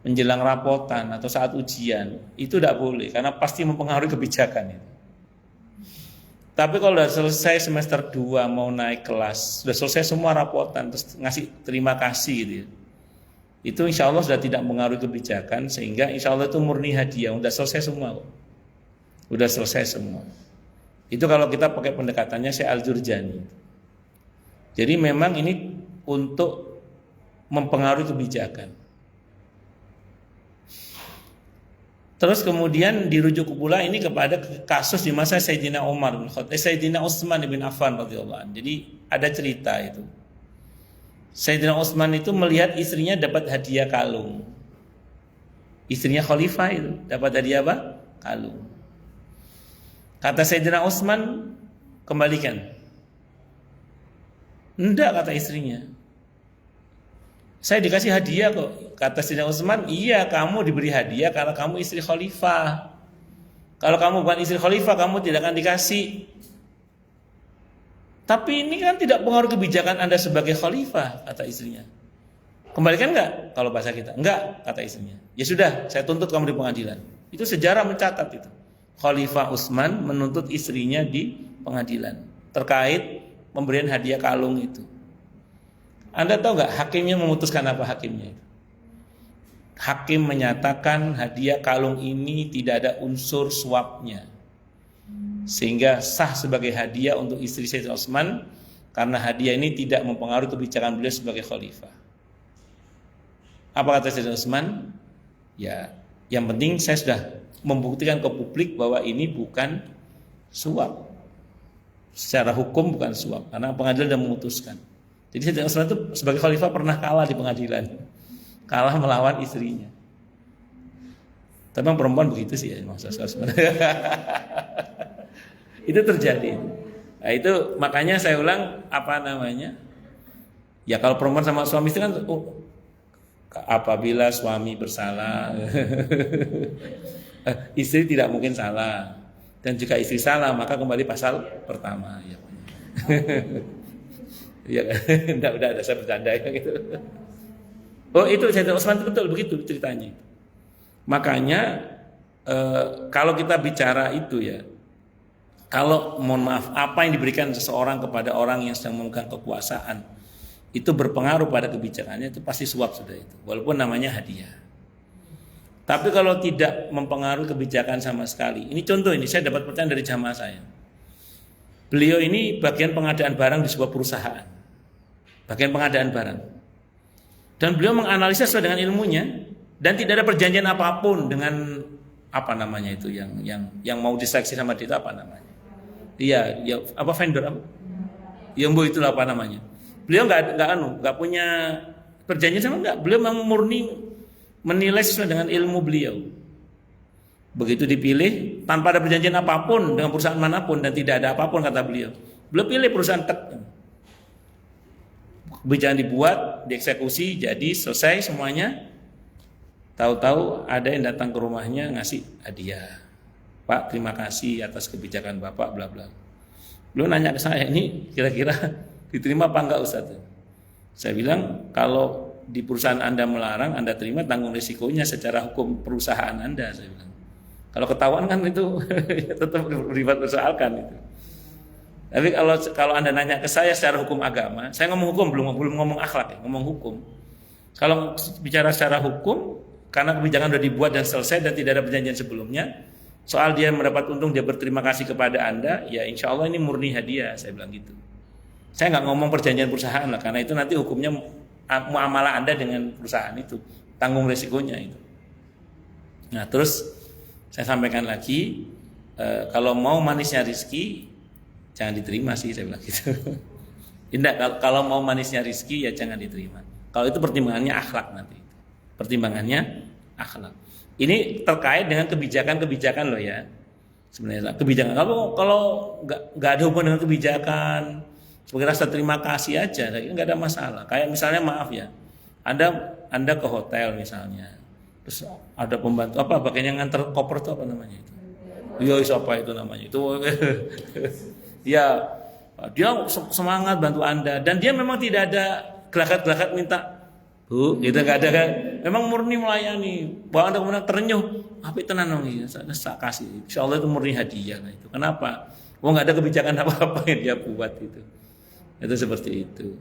menjelang rapotan atau saat ujian, itu tidak boleh karena pasti mempengaruhi kebijakan itu. Tapi kalau sudah selesai semester 2 mau naik kelas, sudah selesai semua rapotan terus ngasih terima kasih gitu ya. Itu insya Allah sudah tidak mengaruhi kebijakan, sehingga insya Allah itu murni hadiah, sudah selesai semua. Sudah selesai semua. Itu kalau kita pakai pendekatannya Syekh Al-Jurjani. Jadi memang ini untuk mempengaruhi kebijakan. Terus kemudian dirujuk pula ini kepada kasus di masa Sayyidina Umar bin Khattab, Sayyidina Utsman bin Affan radhiyallahu anhu. Jadi ada cerita itu. Sayyidina Utsman itu melihat istrinya dapat hadiah kalung. Istrinya khalifah itu dapat hadiah apa? Kalung. Kata Sayyidina Utsman, kembalikan. Enggak, kata istrinya. Saya dikasih hadiah kok. Kata Sayyidina Utsman, iya kamu diberi hadiah karena kamu istri khalifah. Kalau kamu bukan istri khalifah, kamu tidak akan dikasih. Tapi ini kan tidak pengaruh kebijakan Anda sebagai khalifah, kata istrinya. Kembalikan enggak kalau bahasa kita? Enggak, kata istrinya. Ya sudah, saya tuntut kamu di pengadilan. Itu sejarah mencatat itu. Khalifah Utsman menuntut istrinya di pengadilan terkait pemberian hadiah kalung itu. Anda tahu nggak hakimnya memutuskan apa hakimnya? Hakim menyatakan hadiah kalung ini tidak ada unsur suapnya, sehingga sah sebagai hadiah untuk istri Sayyidina Utsman karena hadiah ini tidak mempengaruhi kebijakan beliau sebagai khalifah. Apa kata Sayyidina Utsman? Ya, yang penting saya sudah membuktikan ke publik bahwa ini bukan suap. Secara hukum bukan suap karena pengadilan sudah memutuskan. Jadi Sayyidina Utsman itu sebagai khalifah pernah kalah di pengadilan. Kalah melawan istrinya. Tapi perempuan begitu sih ya, itu terjadi. Nah, itu makanya saya ulang ya kalau perempuan sama suami istri kan apabila suami bersalah istri tidak mungkin salah, dan jika istri salah maka kembali pasal pertama ya. Ya, udah saya bercanda gitu. Oh itu Sayyidina Utsman betul begitu ceritanya. Makanya kalau kita bicara itu ya, kalau mohon maaf apa yang diberikan seseorang kepada orang yang sedang memegang kekuasaan itu berpengaruh pada kebijakannya, itu pasti suap sudah itu, walaupun namanya hadiah. Tapi kalau tidak mempengaruhi kebijakan sama sekali, ini contoh, ini saya dapat pertanyaan dari jamaah saya. Beliau ini bagian pengadaan barang di sebuah perusahaan, bagian pengadaan barang. Dan beliau menganalisa sesuai dengan ilmunya dan tidak ada perjanjian apapun dengan apa namanya itu yang mau diseleksi sama dia itu apa namanya? Iya, ya apa vendor apa? Yang bu itulah apa namanya? Beliau nggak punya perjanjian sama enggak. Beliau memang murni menilai sesuai dengan ilmu beliau. Begitu dipilih tanpa ada perjanjian apapun dengan perusahaan manapun dan tidak ada apapun kata beliau. Beliau pilih perusahaan tek. Kebijakan dibuat, dieksekusi, jadi selesai semuanya. Tahu-tahu ada yang datang ke rumahnya ngasih hadiah. Pak, terima kasih atas kebijakan Bapak, bla bla. Beliau nanya ke saya, ini kira-kira diterima apa enggak Ustaz? Saya bilang, kalau di perusahaan Anda melarang, Anda terima, tanggung risikonya secara hukum perusahaan Anda, saya bilang. Kalau ketahuan kan itu tetap dipersoalkan itu. Tapi kalau Anda nanya ke saya secara hukum agama, saya ngomong hukum, belum ngomong akhlak ya, ngomong hukum. Kalau bicara secara hukum, karena kebijakan sudah dibuat dan selesai dan tidak ada perjanjian sebelumnya, soal dia mendapat untung, dia berterima kasih kepada Anda, ya insya Allah ini murni hadiah, saya bilang gitu. Saya nggak ngomong perjanjian perusahaan lah, karena itu nanti hukumnya muamalah Anda dengan perusahaan itu, tanggung resikonya itu. Nah terus saya sampaikan lagi, kalau mau manisnya rizki, jangan diterima sih, saya bilang gitu. Tidak, kalau mau manisnya rizki ya jangan diterima. Kalau itu pertimbangannya akhlak nanti. Pertimbangannya akhlak. Ini terkait dengan kebijakan-kebijakan loh ya. Sebenarnya kebijakan kalau nggak ada hubungan dengan kebijakan, sebagai rasa terima kasih aja, nggak ada masalah. Kayak misalnya maaf ya, Anda ke hotel misalnya, terus ada pembantu pakainya nganter koper itu apa namanya itu? Iya siapa itu namanya itu? Ya dia semangat bantu Anda dan dia memang tidak ada gelagat-gelagat minta Bu, gitu nggak ada kan? Memang murni melayani. Bahwa Anda kemudian terenyuh, apa tenan dong ya? Saya kasih. Insya Allah itu murni hadiah lah itu. Kenapa? Nggak ada kebijakan apa-apa yang dia buat itu. Itu seperti itu.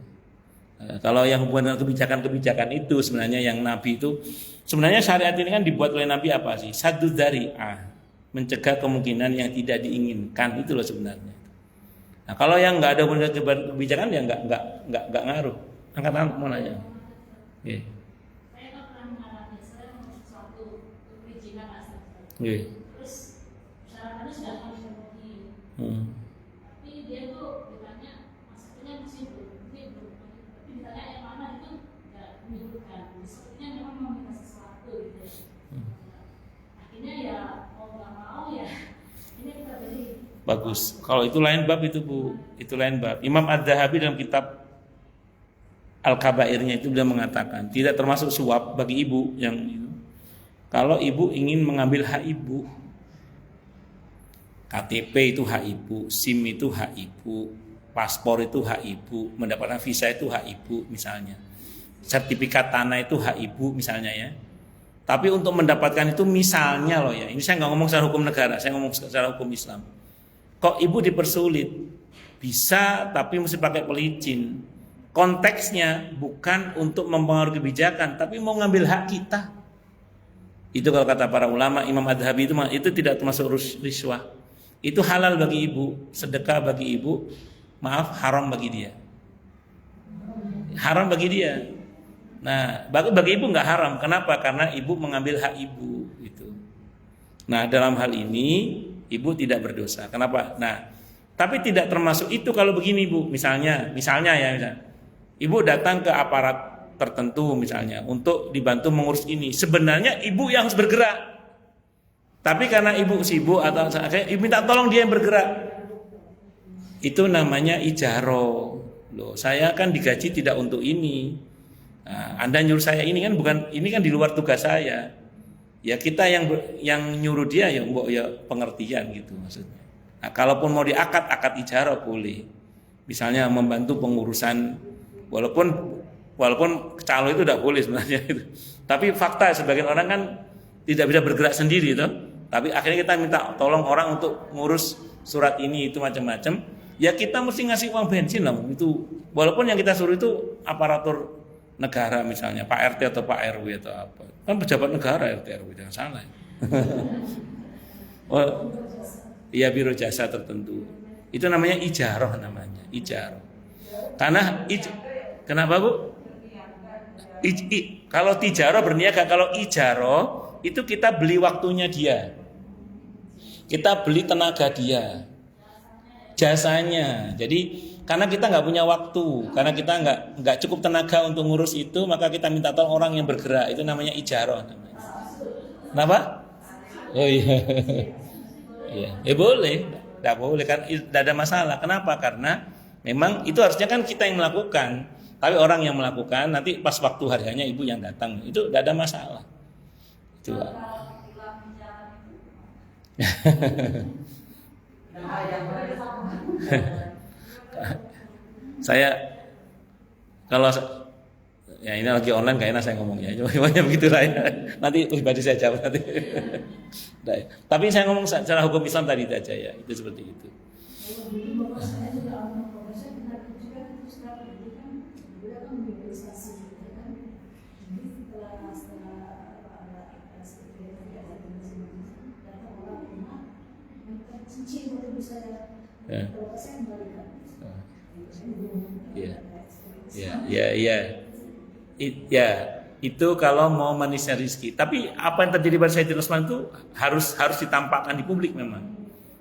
Kalau yang hubungan dengan kebijakan-kebijakan itu sebenarnya yang Nabi itu sebenarnya syariat ini kan dibuat oleh Nabi apa sih? Satu dari mencegah kemungkinan yang tidak diinginkan itu loh sebenarnya. Nah kalau yang nggak ada hubungan dengan kebijakan ya nggak ngaruh. Angkat tangan mau nanya. Yeah. Saya pernah mengalami saya mau sesuatu perizinan asal. Yeah. Terus persyaratannya sudah harus dipenuhi. Tapi dia tuh ditanya maksudnya masih belum. Tapi ditanya yang mana itu nggak menyebutkan. Sepertinya memang meminta sesuatu gitu. Akhirnya ya mau nggak mau ya ini kita beli. Bagus. Kalau itu lain bab itu Bu. Itu lain bab. Imam Adz-Dzahabi dalam kitab Al-Kabairnya itu dia mengatakan tidak termasuk suap bagi ibu yang kalau ibu ingin mengambil hak ibu, KTP itu hak ibu, SIM itu hak ibu, paspor itu hak ibu, mendapatkan visa itu hak ibu misalnya, sertifikat tanah itu hak ibu misalnya ya. Tapi untuk mendapatkan itu misalnya loh ya, ini saya nggak ngomong secara hukum negara, saya ngomong secara hukum Islam. Kok ibu dipersulit? Bisa tapi mesti pakai pelicin. Konteksnya bukan untuk mempengaruhi kebijakan, tapi mau ngambil hak kita. Itu kalau kata para ulama, Imam Adz-Dzahabi itu tidak termasuk riswah. Itu halal bagi ibu, sedekah bagi ibu, maaf haram bagi dia. Haram bagi dia. Nah, bagi ibu nggak haram. Kenapa? Karena ibu mengambil hak ibu. Gitu. Nah, dalam hal ini ibu tidak berdosa. Kenapa? Nah, tapi tidak termasuk itu kalau begini Bu. Misalnya ya. Ibu datang ke aparat tertentu misalnya untuk dibantu mengurus ini. Sebenarnya ibu yang harus bergerak. Tapi karena ibu sibuk atau saya minta tolong dia yang bergerak. Itu namanya ijaro. Loh, saya kan digaji tidak untuk ini. Nah, Anda nyuruh saya ini kan ini kan di luar tugas saya. Ya kita yang nyuruh dia ya pengertian gitu maksudnya. Nah, kalaupun mau akad ijaro boleh. Misalnya membantu pengurusan walaupun calo itu tidak boleh sebenarnya itu. Tapi fakta sebagian orang kan tidak bisa bergerak sendiri toh. Tapi akhirnya kita minta tolong orang untuk ngurus surat ini itu macam-macam. Ya kita mesti ngasih uang bensin lah itu. Walaupun yang kita suruh itu aparatur negara misalnya Pak RT atau Pak RW atau apa. Kan pejabat negara RT RW jangan salah. Oh, iya biro jasa tertentu. Itu namanya ijaroh namanya, ijaroh. Karena kenapa Bu? Kalau tijaro berniaga, kalau ijaro itu kita beli waktunya dia, kita beli tenaga dia, jasanya. Jadi karena kita nggak punya waktu, karena kita nggak cukup tenaga untuk ngurus itu, maka kita minta tolong orang yang bergerak. Itu namanya ijaro. Kenapa? Oh iya, iya, boleh, nggak boleh kan? Tidak ada masalah. Kenapa? Karena memang itu harusnya kan kita yang melakukan. Tapi orang yang melakukan nanti pas waktu harinya ibu yang datang itu tidak ada masalah. Itu. Saya kalau ya ini lagi online gak enak saya ngomongnya, cuma begitulah ya. Nanti pribadi saya jawab nanti. Nah, tapi saya ngomong secara hukum Islam tadi aja ya, itu seperti itu. Ya, itu kalau mau manisnya rizki. Tapi apa yang terjadi pada Sayyidina Utsman itu harus ditampakkan di publik memang.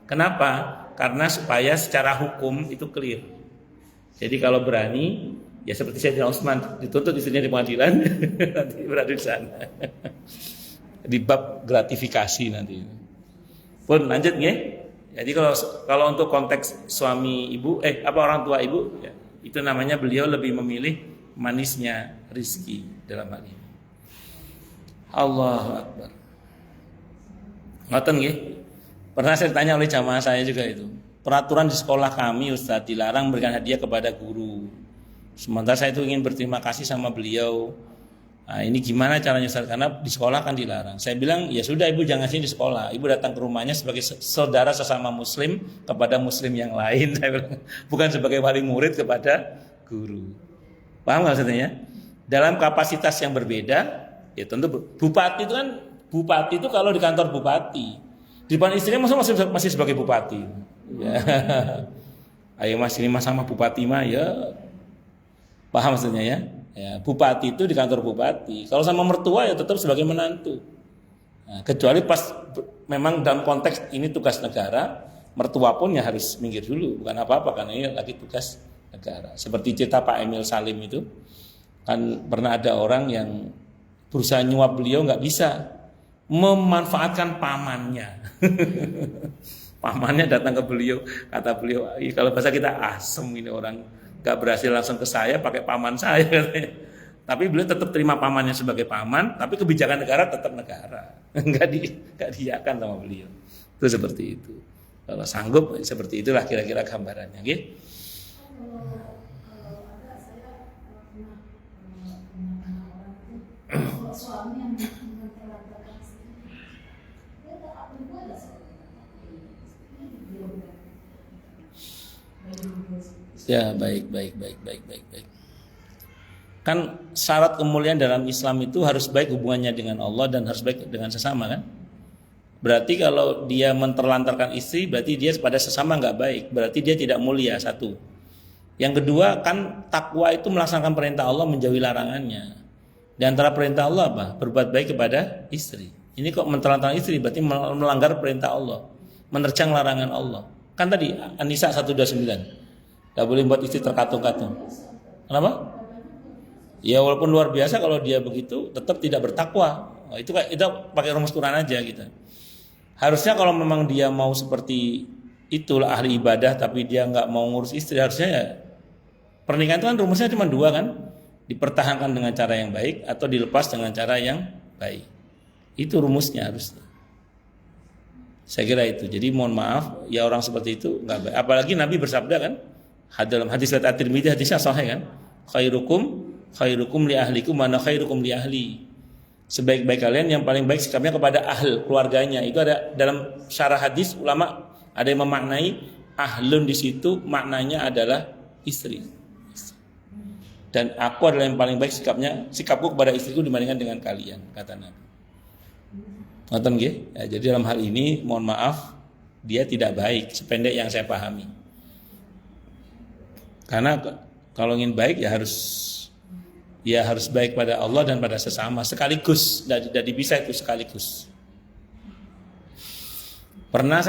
Kenapa? Karena supaya secara hukum itu clear. Jadi kalau berani, ya seperti Sayyidina Utsman dituntut istrinya di pengadilan, nanti berada di sana. Di bab gratifikasi nanti. Pun lanjut ya. Jadi kalau untuk konteks suami ibu, orang tua ibu, ya, itu namanya beliau lebih memilih manisnya rizki dalam hal ini. Allahu Akbar. Ngoten nggih. Pernah saya ditanya oleh jamaah saya juga itu. Peraturan di sekolah kami Ustaz dilarang memberikan hadiah kepada guru. Sementara saya itu ingin berterima kasih sama beliau. Nah, ini gimana caranya Ustaz? Karena di sekolah kan dilarang. Saya bilang, ya sudah ibu jangan sini di sekolah. Ibu datang ke rumahnya sebagai saudara sesama muslim kepada muslim yang lain. Saya bilang, bukan sebagai wali murid kepada guru. Paham nggak maksudnya? Dalam kapasitas yang berbeda, ya tentu bupati itu kan, bupati itu kalau di kantor bupati, di depan istrinya masih sebagai bupati. Ya. Ayo mas ini mas sama bupati mah ya. Paham maksudnya ya? Ya, bupati itu di kantor bupati. Kalau sama mertua ya tetap sebagai menantu. Nah, kecuali pas memang dalam konteks ini tugas negara, mertua pun ya harus minggir dulu, bukan apa-apa karena ini lagi tugas negara. Seperti cerita Pak Emil Salim itu, kan pernah ada orang yang berusaha nyuap beliau nggak bisa, memanfaatkan pamannya. Pamannya datang ke beliau, kata beliau, kalau bahasa kita asem ini orang. Gak berhasil langsung ke saya pakai paman saya katanya. Tapi beliau tetap terima pamannya sebagai paman, tapi kebijakan negara tetap negara. Enggak diiakan sama beliau. Itu seperti itu. Kalau sanggup seperti itulah kira-kira gambarannya, nggih. Ya, baik. Kan syarat kemuliaan dalam Islam itu harus baik hubungannya dengan Allah dan harus baik dengan sesama kan? Berarti kalau dia menterlantarkan istri, berarti dia pada sesama nggak baik, berarti dia tidak mulia, satu. Yang kedua kan takwa itu melaksanakan perintah Allah, menjauhi larangannya. Di antara perintah Allah apa? Berbuat baik kepada istri. Ini kok menterlantarkan istri, berarti melanggar perintah Allah, menerjang larangan Allah. Kan tadi An-Nisa 129. Gak boleh buat istri terkatung-katung. Kenapa? Ya walaupun luar biasa kalau dia begitu tetap tidak bertakwa. Nah, itu pakai rumus Quran aja gitu. Harusnya kalau memang dia mau seperti itulah ahli ibadah tapi dia nggak mau ngurus istri, harusnya ya pernikahan itu kan rumusnya cuma dua kan, dipertahankan dengan cara yang baik atau dilepas dengan cara yang baik. Itu rumusnya harusnya. Saya kira itu. Jadi mohon maaf ya orang seperti itu nggak baik. Apalagi Nabi bersabda kan, dalam hadis riwayat At-Tirmidzi, hadisnya sahih kan, khairukum li ahlikum wa ana khairukum li ahli. Sebaik-baik kalian yang paling baik sikapnya kepada keluarganya. Itu ada dalam syarah hadis ulama ada yang memaknai ahlun di situ maknanya adalah istri. Dan aku adalah yang paling baik sikapku kepada istriku dibandingkan dengan kalian, kata Nabi. Ngoten nggih? Ya, jadi dalam hal ini mohon maaf dia tidak baik sependek yang saya pahami. Karena kalau ingin baik ya harus baik pada Allah dan pada sesama sekaligus, tidak bisa itu sekaligus. Pernah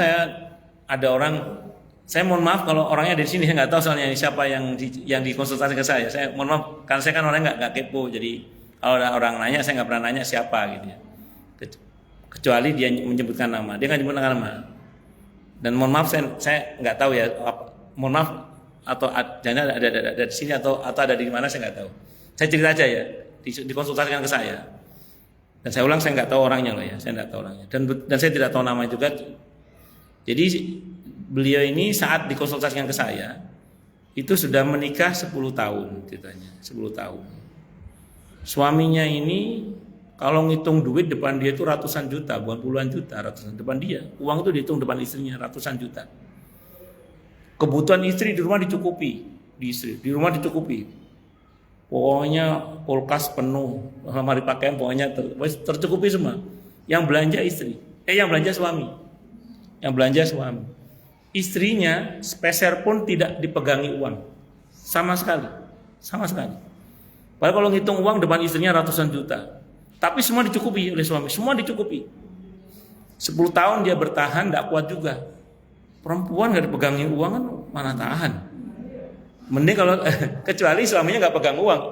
ada orang, saya mohon maaf kalau orangnya dari sini saya nggak tahu soalnya siapa yang dikonsultasi ke saya. Saya mohon maaf karena saya kan orangnya nggak kepo, jadi kalau ada orang nanya saya nggak pernah nanya siapa gitu ya. Kecuali dia menyebutkan nama, dia nggak menyebutkan nama. Dan mohon maaf saya nggak tahu ya, mohon maaf atau jangan ada di sini atau ada di mana saya nggak tahu. Saya cerita aja ya, dikonsultasikan ke saya. Dan saya ulang, saya nggak tahu orangnya loh ya, saya nggak tahu orangnya. Dan saya tidak tahu namanya juga. Jadi beliau ini saat dikonsultasikan ke saya itu sudah menikah 10 tahun ceritanya, 10 tahun. Suaminya ini kalau ngitung duit depan dia itu ratusan juta, bukan puluhan juta, ratusan depan dia. Uang itu dihitung depan istrinya ratusan juta. Kebutuhan istri di rumah dicukupi, di rumah dicukupi. Pokoknya kulkas penuh, lemari pakaian pokoknya tercukupi semua. Yang belanja istri, yang belanja suami. Yang belanja suami. Istrinya sepeser pun tidak dipegangi uang. Sama sekali. Sama sekali. Padahal kalau ngitung uang depan istrinya ratusan juta. Tapi semua dicukupi oleh suami, semua dicukupi. 10 tahun dia bertahan, tidak kuat juga. Perempuan nggak dipegangi uang kan mana tahan. Mending kalau kecuali suaminya nggak pegang uang,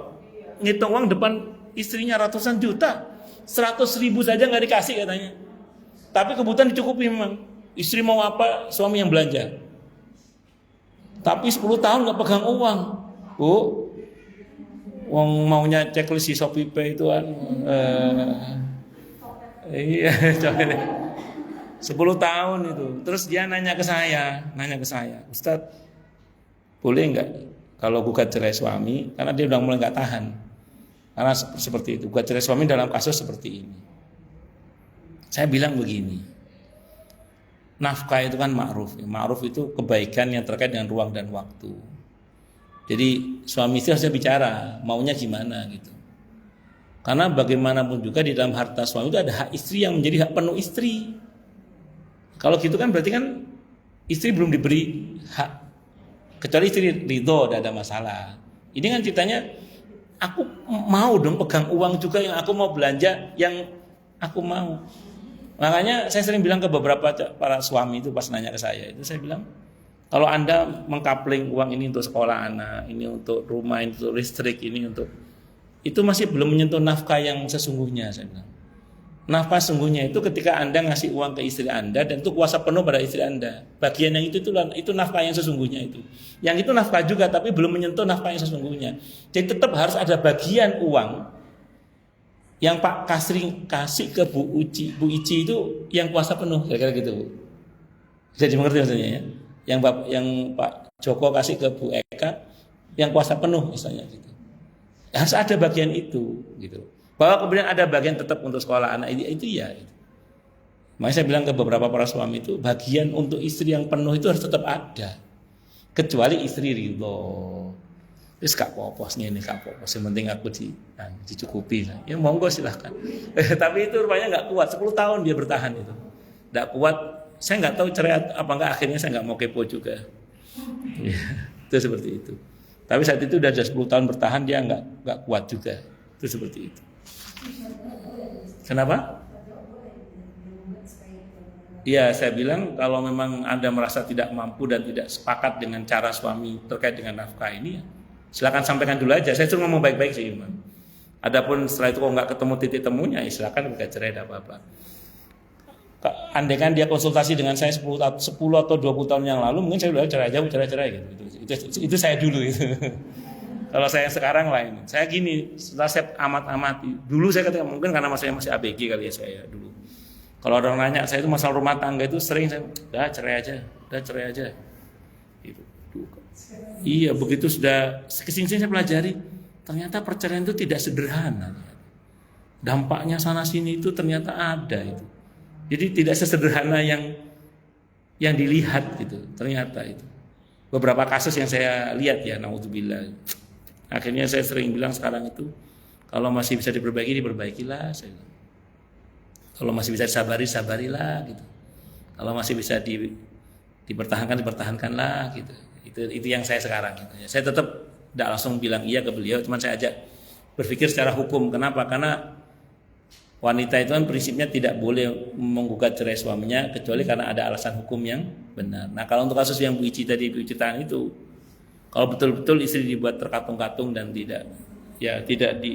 ngitung uang depan istrinya ratusan juta, 100.000 saja nggak dikasih katanya. Tapi kebutuhan dicukupi memang. Istri mau apa, suami yang belanja. Tapi 10 tahun nggak pegang uang, Bu. Uang maunya checklist si Shopee Pay itu kan. Iya, 10 tahun itu. Terus dia nanya ke saya, Ustadz, boleh nggak kalau gugat cerai suami? Karena dia udah mulai nggak tahan. Karena seperti itu, gugat cerai suami dalam kasus seperti ini. Saya bilang begini, nafkah itu kan ma'ruf. Ma'ruf itu kebaikan yang terkait dengan ruang dan waktu. Jadi suami istri harusnya bicara, maunya gimana gitu. Karena bagaimanapun juga di dalam harta suami itu ada hak istri yang menjadi hak penuh istri. Kalau gitu kan berarti kan istri belum diberi hak. Kecuali istri ridho, tidak ada masalah. Ini kan ceritanya, aku mau dong pegang uang juga yang aku mau belanja, yang aku mau. Makanya saya sering bilang ke beberapa para suami itu pas nanya ke saya, itu saya bilang, kalau Anda mengkapling uang ini untuk sekolah anak, ini untuk rumah, ini untuk listrik, ini untuk, itu masih belum menyentuh nafkah yang sesungguhnya, saya bilang. Nafkah sesungguhnya itu ketika Anda ngasih uang ke istri Anda dan itu kuasa penuh pada istri Anda. Bagian yang itu nafkah yang sesungguhnya itu. Yang itu nafkah juga tapi belum menyentuh nafkah yang sesungguhnya. Jadi tetap harus ada bagian uang yang Pak Kasri kasih ke Bu Ici itu yang kuasa penuh, kira-kira gitu, Bu. Bisa dimengerti maksudnya ya? Yang Pak Joko kasih ke Bu Eka yang kuasa penuh misalnya gitu. Harus ada bagian itu gitu. Bahwa kemudian ada bagian tetap untuk sekolah anak itu ya. Makanya saya bilang ke beberapa para suami itu bagian untuk istri yang penuh itu harus tetap ada. Kecuali istri ridho. Terus gak popos ini gak popos. Yang penting aku dicukupi. Ya monggo silahkan. Tapi itu rupanya gak kuat. 10 tahun dia bertahan itu. Gak kuat. Saya gak tahu cerai apa enggak. Akhirnya saya gak mau kepo juga. Ya, itu seperti itu. Tapi saat itu udah 10 tahun bertahan dia gak kuat juga. Itu seperti itu. Kenapa? Iya, saya bilang kalau memang Anda merasa tidak mampu dan tidak sepakat dengan cara suami terkait dengan nafkah ini, silakan sampaikan dulu aja. Saya suruh ngomong baik-baik sih, Imam. Adapun setelah itu kalau nggak ketemu titik temunya, ya silakan gugat cerai, tidak apa-apa. Andai kan dia konsultasi dengan saya 10 atau 20 tahun yang lalu, mungkin saya udah cerai gitu. Itu saya dulu itu. Kalau saya sekarang lain, saya gini, setelah saya amati, dulu saya ketika mungkin karena saya masih ABG kali ya saya dulu. Kalau orang nanya saya itu masalah rumah tangga itu sering saya, udah cerai aja. Gitu. Iya, begitu sudah kesini saya pelajari, ternyata perceraian itu tidak sederhana. Dampaknya sana sini itu ternyata ada itu. Jadi tidak sesederhana yang dilihat gitu, ternyata itu. Beberapa kasus yang saya lihat ya, naudzubillah. Akhirnya saya sering bilang sekarang itu kalau masih bisa diperbaikilah. Kalau masih bisa sabarilah gitu. Kalau masih bisa dipertahankanlah gitu. Itu yang saya sekarang gitu. Saya tetap tidak langsung bilang iya ke beliau, cuman saya ajak berpikir secara hukum. Kenapa? Karena wanita itu kan prinsipnya tidak boleh menggugat cerai suaminya kecuali karena ada alasan hukum yang benar. Nah, kalau untuk kasus yang Bu Ici tadi ceritakan itu, kalau betul-betul istri dibuat terkatung-katung dan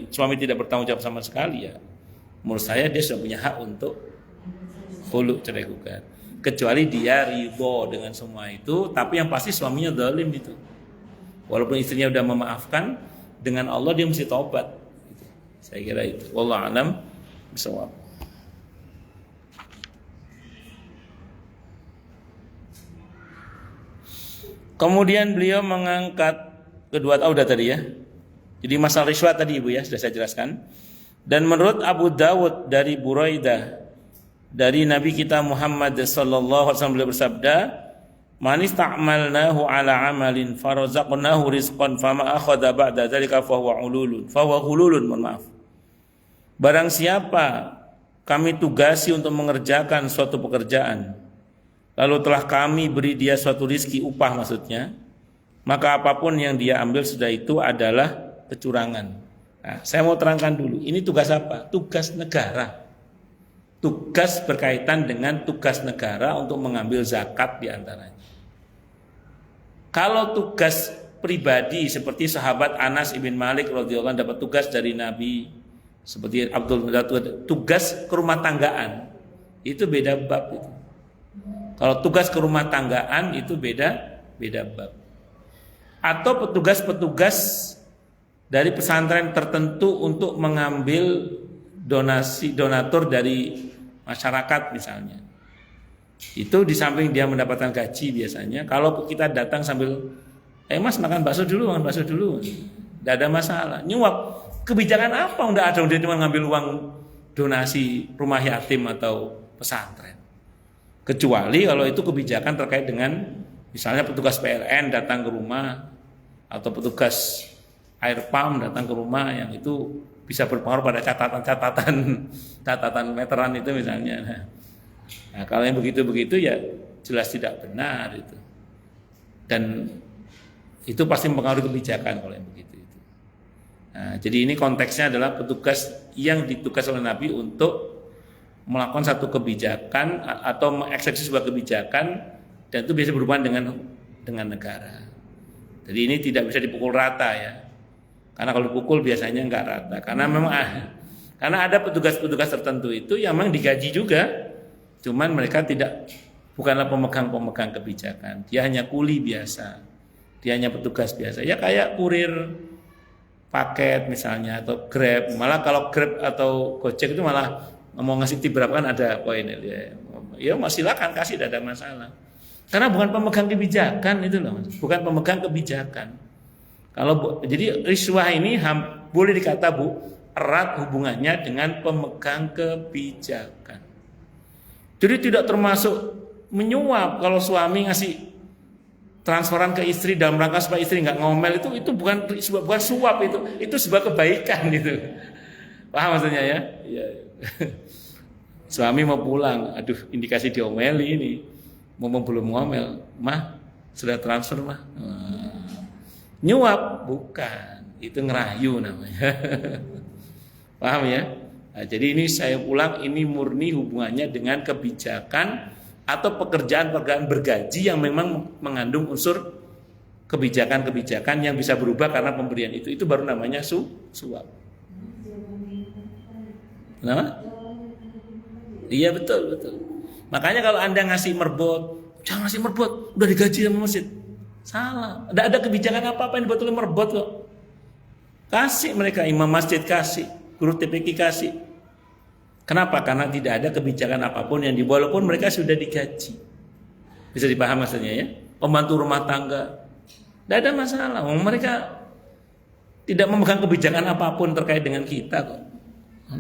suami tidak bertanggung jawab sama sekali ya, menurut saya dia sudah punya hak untuk khulu cerai gugat. Kecuali dia ridho dengan semua itu, tapi yang pasti suaminya zalim itu. Walaupun istrinya udah memaafkan, dengan Allah dia mesti taubat. Gitu. Saya kira itu. Wallahu a'lam Bisawab. Kemudian beliau mengangkat kedua udah tadi ya. Jadi masalah risyuat tadi Ibu ya sudah saya jelaskan. Dan menurut Abu Dawud dari Buraidah dari Nabi kita Muhammad sallallahu alaihi wasallam beliau bersabda, "Man ista'malnahu ala amalin farazaqnahu rizqan fama akhadha ba'da dzalika fa huwa hululun, mohon maaf. Barang siapa kami tugasi untuk mengerjakan suatu pekerjaan, lalu telah kami beri dia suatu rizki upah maksudnya, maka apapun yang dia ambil sudah itu adalah kecurangan." Nah, saya mau terangkan dulu, ini tugas apa? Tugas negara. Tugas berkaitan dengan tugas negara untuk mengambil zakat diantaranya. Kalau tugas pribadi seperti sahabat Anas ibn Malik radhiyallahu anhu dapat tugas dari Nabi, seperti Abdul tugas kerumah tanggaan, itu beda bab itu. Kalau tugas kerumah tanggaan itu beda bab. Atau petugas-petugas dari pesantren tertentu untuk mengambil donatur dari masyarakat misalnya. Itu di samping dia mendapatkan gaji biasanya. Kalau kita datang sambil Mas makan bakso dulu, tidak ada masalah. Nyuap, kebijakan apa? Tidak ada, dia cuma ngambil uang donasi rumah yatim atau pesantren. Kecuali kalau itu kebijakan terkait dengan misalnya petugas PLN datang ke rumah atau petugas air pump datang ke rumah yang itu bisa berpengaruh pada catatan meteran itu misalnya. Nah, kalau yang begitu ya jelas tidak benar itu. Dan itu pasti mempengaruhi kebijakan kalau yang begitu itu. Nah, jadi ini konteksnya adalah petugas yang ditugas oleh Nabi untuk melakukan satu kebijakan atau mengeksekusi sebuah kebijakan, dan itu biasa berhubungan dengan negara. Jadi ini tidak bisa dipukul rata ya. Karena kalau dipukul biasanya enggak rata. Karena memang karena ada petugas-petugas tertentu itu yang memang digaji juga, cuman mereka bukanlah pemegang kebijakan. Dia hanya kuli biasa. Dia hanya petugas biasa. Ya kayak kurir paket misalnya atau Grab. Malah kalau Grab atau Gojek itu malah mau ngasih tip berapa kan ada poin ya silakan kasih, tidak ada masalah. Karena bukan pemegang kebijakan itu loh, bukan pemegang kebijakan. Jadi riswah ini boleh dikata erat hubungannya dengan pemegang kebijakan. Jadi tidak termasuk menyuap. Kalau suami ngasih transferan ke istri dalam rangka supaya istri nggak ngomel, itu bukan suap, itu sebuah kebaikan gitu. Paham maksudnya ya? Ya. Suami mau pulang, aduh indikasi diomeli ini, belum ngomel, mah sudah transfer mah. Nyuap bukan, itu ngerayu namanya. Paham ya? Nah, jadi ini saya ulang, ini murni hubungannya dengan kebijakan atau pekerjaan-pekerjaan bergaji yang memang mengandung unsur kebijakan-kebijakan yang bisa berubah karena pemberian itu baru namanya suap. Kenapa? Iya betul. Makanya kalau Anda ngasih merbot, jangan ngasih merbot, udah digaji sama masjid. Salah. Tidak ada kebijakan apa-apa yang dibuat oleh merbot kok. Kasih mereka, imam masjid kasih, guru TPQ kasih. Kenapa? Karena tidak ada kebijakan apapun yang dibuat, walaupun mereka sudah digaji. Bisa dipaham maksudnya ya? Pembantu rumah tangga, tidak ada masalah. Mereka tidak memegang kebijakan apapun terkait dengan kita kok.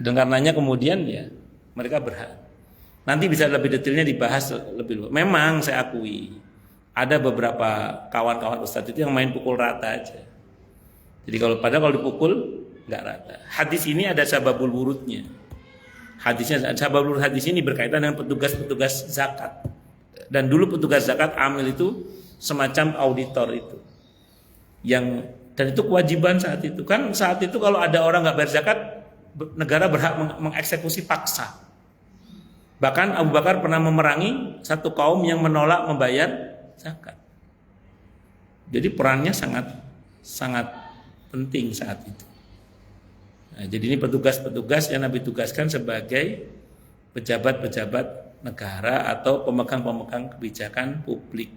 Dan karenanya kemudian ya mereka berhak. Nanti bisa lebih detailnya dibahas lebih luas. Memang saya akui ada beberapa kawan-kawan ustadz itu yang main pukul rata aja. Jadi kalau dipukul nggak rata. Hadis ini ada sababul wurudnya. Sababul wurud hadis ini berkaitan dengan petugas-petugas zakat. Dan dulu petugas zakat amil itu semacam auditor itu. Dan itu kewajiban saat itu. Kan saat itu kalau ada orang nggak bayar zakat, negara berhak mengeksekusi paksa. Bahkan Abu Bakar pernah memerangi satu kaum yang menolak membayar zakat. Jadi perannya sangat penting saat itu. Nah, jadi ini petugas-petugas yang Nabi tugaskan sebagai pejabat-pejabat negara atau pemegang-pemegang kebijakan publik.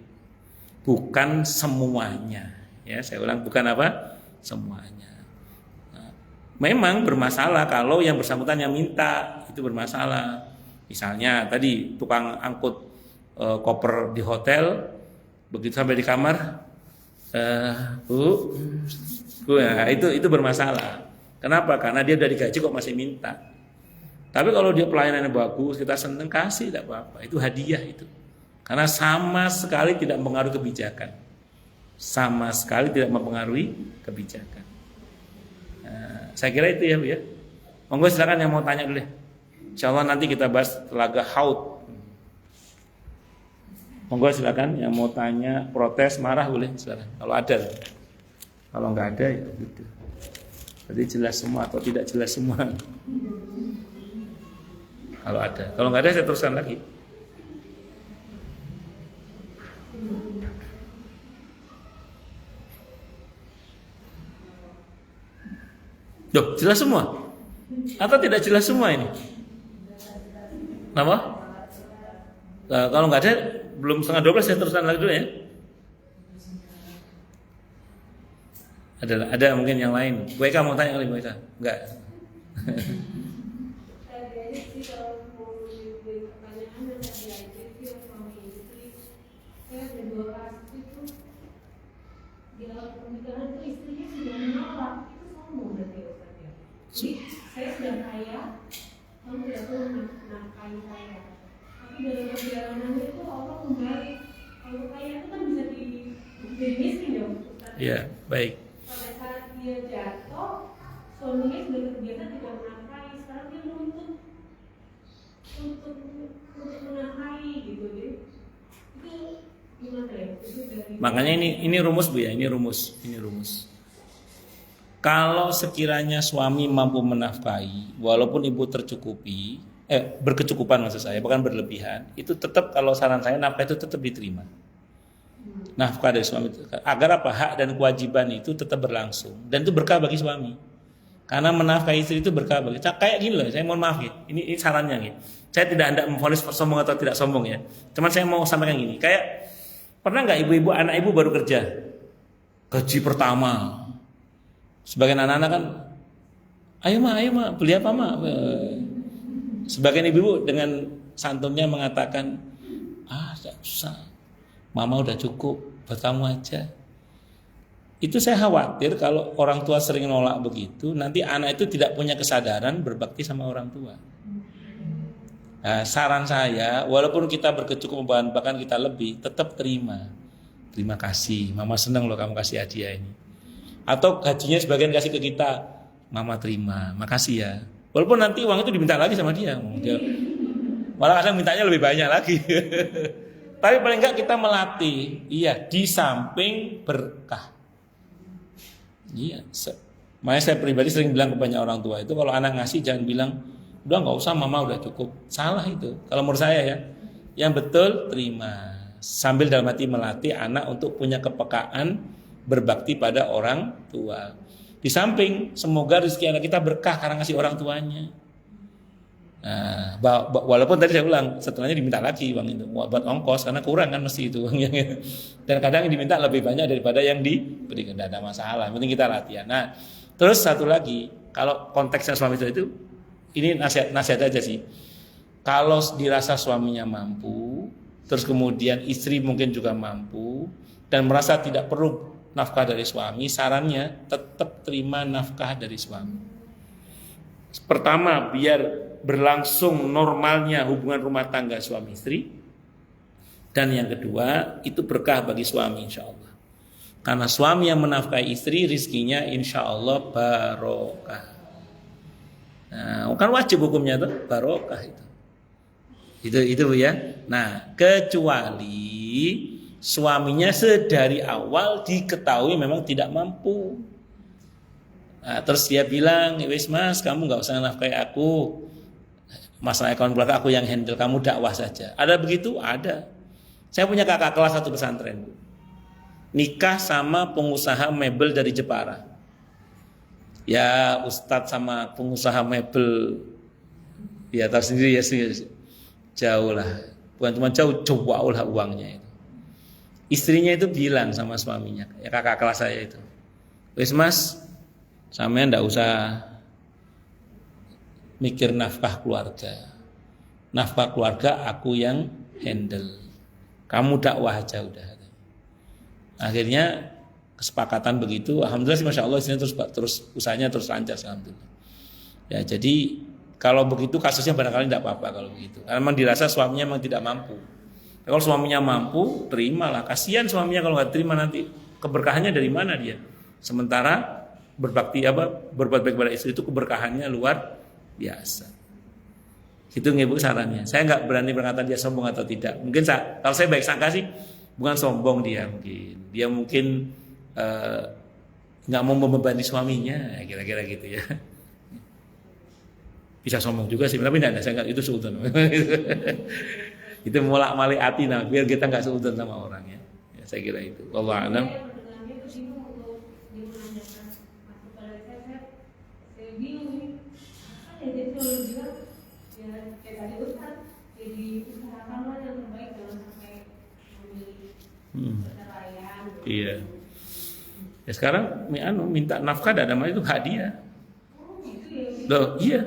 Bukan semuanya. Ya, saya ulang, bukan apa? Semuanya. Nah, Memang bermasalah kalau yang bersangkutan yang minta, itu bermasalah. Misalnya tadi tukang angkut koper di hotel, begitu sampai di kamar, Bu, ya, itu bermasalah. Kenapa? Karena dia udah digaji kok masih minta. Tapi kalau dia pelayanannya bagus, kita seneng, kasih, tidak apa-apa. Itu hadiah itu. Karena sama sekali tidak mempengaruhi kebijakan. Sama sekali tidak mempengaruhi kebijakan. Nah, saya kira itu ya Bu ya. Monggo silakan yang mau tanya dulu. Insya Allah nanti kita bahas telaga haud. Monggo silakan yang mau tanya, protes, marah boleh silakan. Kalau ada. Kalau nggak ada ya gitu. Jadi jelas semua atau tidak jelas semua. Kalau ada. Kalau nggak ada saya teruskan lagi. Duh, jelas semua? Atau tidak jelas semua ini? Kenapa? Nah, kalau nggak ada, belum setengah 12 saya teruskan lagi dulu ya. Ada mungkin yang lain. Bu Eka mau tanya kali Bu Eka? Enggak. Saya sudah kaya, kamu tidak perlu nafkahi saya. Tapi dalam perjalanan itu Allah kembali. Kalau kaya itu kan bisa jadi miskin ya. Iya, baik. Pada saat dia jatuh, suaminya sudah terbiasa tidak menafkahi. Sekarang dia menuntut untuk menafkahi gitu. Jadi itu gimana ya? Itu dari Makanya ini rumus Bu ya, ini rumus. Kalau sekiranya suami mampu menafkahi, walaupun ibu tercukupi, berkecukupan maksud saya, bukan berlebihan, itu tetap kalau saran saya nafkah itu tetap diterima. Nafkah dari suami agar apa? Hak dan kewajiban itu tetap berlangsung dan itu berkah bagi suami. Karena menafkahi istri itu berkah bagi. Kayak gini loh, saya mohon maaf ya. Ini sarannya gitu. Saya tidak hendak memvonis sombong atau tidak sombong ya. Cuman saya mau sampaikan gini, kayak pernah nggak ibu-ibu anak ibu baru kerja, gaji pertama. Sebagian anak-anak kan, ayo ma, beli apa ma? Sebagian ibu dengan santunnya mengatakan, tidak usah, mama udah cukup, buat kamu aja. Itu saya khawatir kalau orang tua sering nolak begitu, nanti anak itu tidak punya kesadaran berbakti sama orang tua. Nah, saran saya, walaupun kita berkecukupan bahkan kita lebih, tetap terima. Terima kasih, mama senang loh kamu kasih hadiah ini. Atau gajinya sebagian kasih ke kita, mama terima, makasih ya. Walaupun nanti uang itu diminta lagi sama dia. Malah kadang mintanya lebih banyak lagi. Tapi paling enggak kita melatih, di samping berkah. Iya. Makanya saya pribadi sering bilang ke banyak orang tua itu, kalau anak ngasih jangan bilang, udah nggak usah mama udah cukup. Salah itu. Kalau menurut saya ya, yang betul terima. Sambil dalam hati melatih anak untuk punya kepekaan berbakti pada orang tua. Di samping semoga rezeki anak kita berkah karena ngasih orang tuanya. Nah, walaupun tadi saya ulang, setelahnya diminta lagi uang itu buat ongkos karena kurang kan mesti itu uangnya. Dan kadang yang diminta lebih banyak daripada yang diberikan. Tidak ada masalah, yang penting kita latihan. Nah, terus satu lagi, kalau konteksnya suami itu ini nasihat aja sih. Kalau dirasa suaminya mampu, terus kemudian istri mungkin juga mampu dan merasa tidak perlu nafkah dari suami, sarannya tetap terima nafkah dari suami. Pertama, biar berlangsung normalnya hubungan rumah tangga suami istri. Dan yang kedua, itu berkah bagi suami insya Allah. Karena suami yang menafkahi istri, rizkinya insya Allah barokah. Nah, kan wajib hukumnya tuh barokah itu. Itu ya. Nah, kecuali suaminya sedari awal diketahui memang tidak mampu. Nah, terus dia bilang, wis mas, kamu nggak usah nafkahi aku, masalah ekonomi keluarga aku yang handle, kamu dakwah saja. Ada begitu? Ada. Saya punya kakak kelas satu pesantren, nikah sama pengusaha mebel dari Jepara. Ya ustadz sama pengusaha mebel, ya tahu sendiri ya, jauh lah, bukan cuma jauh lah uangnya itu. Istrinya itu bilang sama suaminya, ya kakak kelas saya itu, wis mas, sampean ndak usah mikir nafkah keluarga. Nafkah keluarga aku yang handle. Kamu dakwah aja udah. Akhirnya kesepakatan begitu. Alhamdulillah sih, masya Allah istrinya terus usahanya terus lancar, alhamdulillah. Ya, jadi kalau begitu kasusnya barangkali tidak apa-apa kalau begitu. Karena memang dirasa suaminya memang tidak mampu. Kalau suaminya mampu, terimalah. Kasihan suaminya kalau nggak terima, nanti keberkahannya dari mana dia? Sementara berbuat baik pada istri itu keberkahannya luar biasa. Itu ibu sarannya. Saya nggak berani berkata dia sombong atau tidak. Mungkin kalau saya baik sangka sih bukan sombong dia mungkin. Dia mungkin nggak mau membebani suaminya, kira-kira gitu ya. Bisa sombong juga sih, tapi tidak. Saya nggak, itu suudzon. Itu molak-malik hati, nah biar kita nggak suudzon sama orang ya. Saya kira itu. Wallahu a'lam. Iya. Ya sekarang minta nafkah ada namanya itu hadiah. Loh, iya.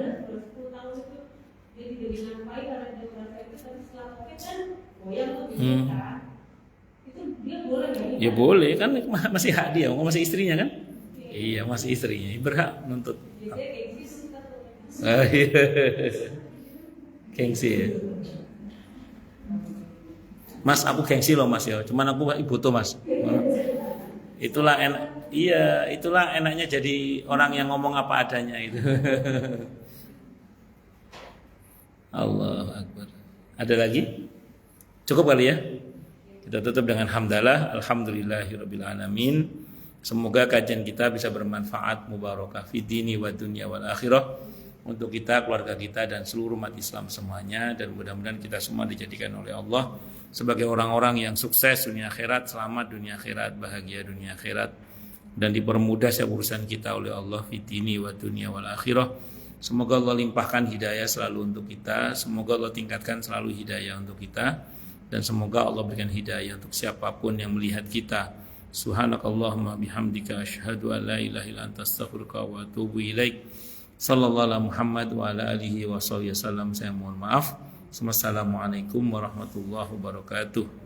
Ya boleh kan, masih hadiah, masih istrinya kan? Iya, masih istrinya, berhak menuntut. Gengsi ya. Mas, aku gengsi loh Mas ya. Cuman aku butuh Mas. Itulah itulah enaknya jadi orang yang ngomong apa adanya itu. Allahu Akbar. Ada lagi? Cukup kali ya? Kita tutup dengan hamdalah, alhamdulillahirabbil alamin. Semoga kajian kita bisa bermanfaat, mubarakah fid dini wa dunya wal akhirah untuk kita, keluarga kita dan seluruh umat Islam semuanya, dan mudah-mudahan kita semua dijadikan oleh Allah sebagai orang-orang yang sukses dunia akhirat, selamat dunia akhirat, bahagia dunia akhirat, dan dipermudah setiap urusan kita oleh Allah fid dini wa dunya wal akhirah. Semoga Allah limpahkan hidayah selalu untuk kita, semoga Allah tingkatkan selalu hidayah untuk kita, dan semoga Allah berikan hidayah untuk siapapun yang melihat kita. Subhanakallahumma bihamdika asyhadu an la ilaha illa anta astaghfiruka wa atubu ilaik. Sallallahu alaihi Muhammad wa ala alihi wa sahbihi wasallam. Saya mohon maaf. Wassalamualaikum warahmatullahi wabarakatuh.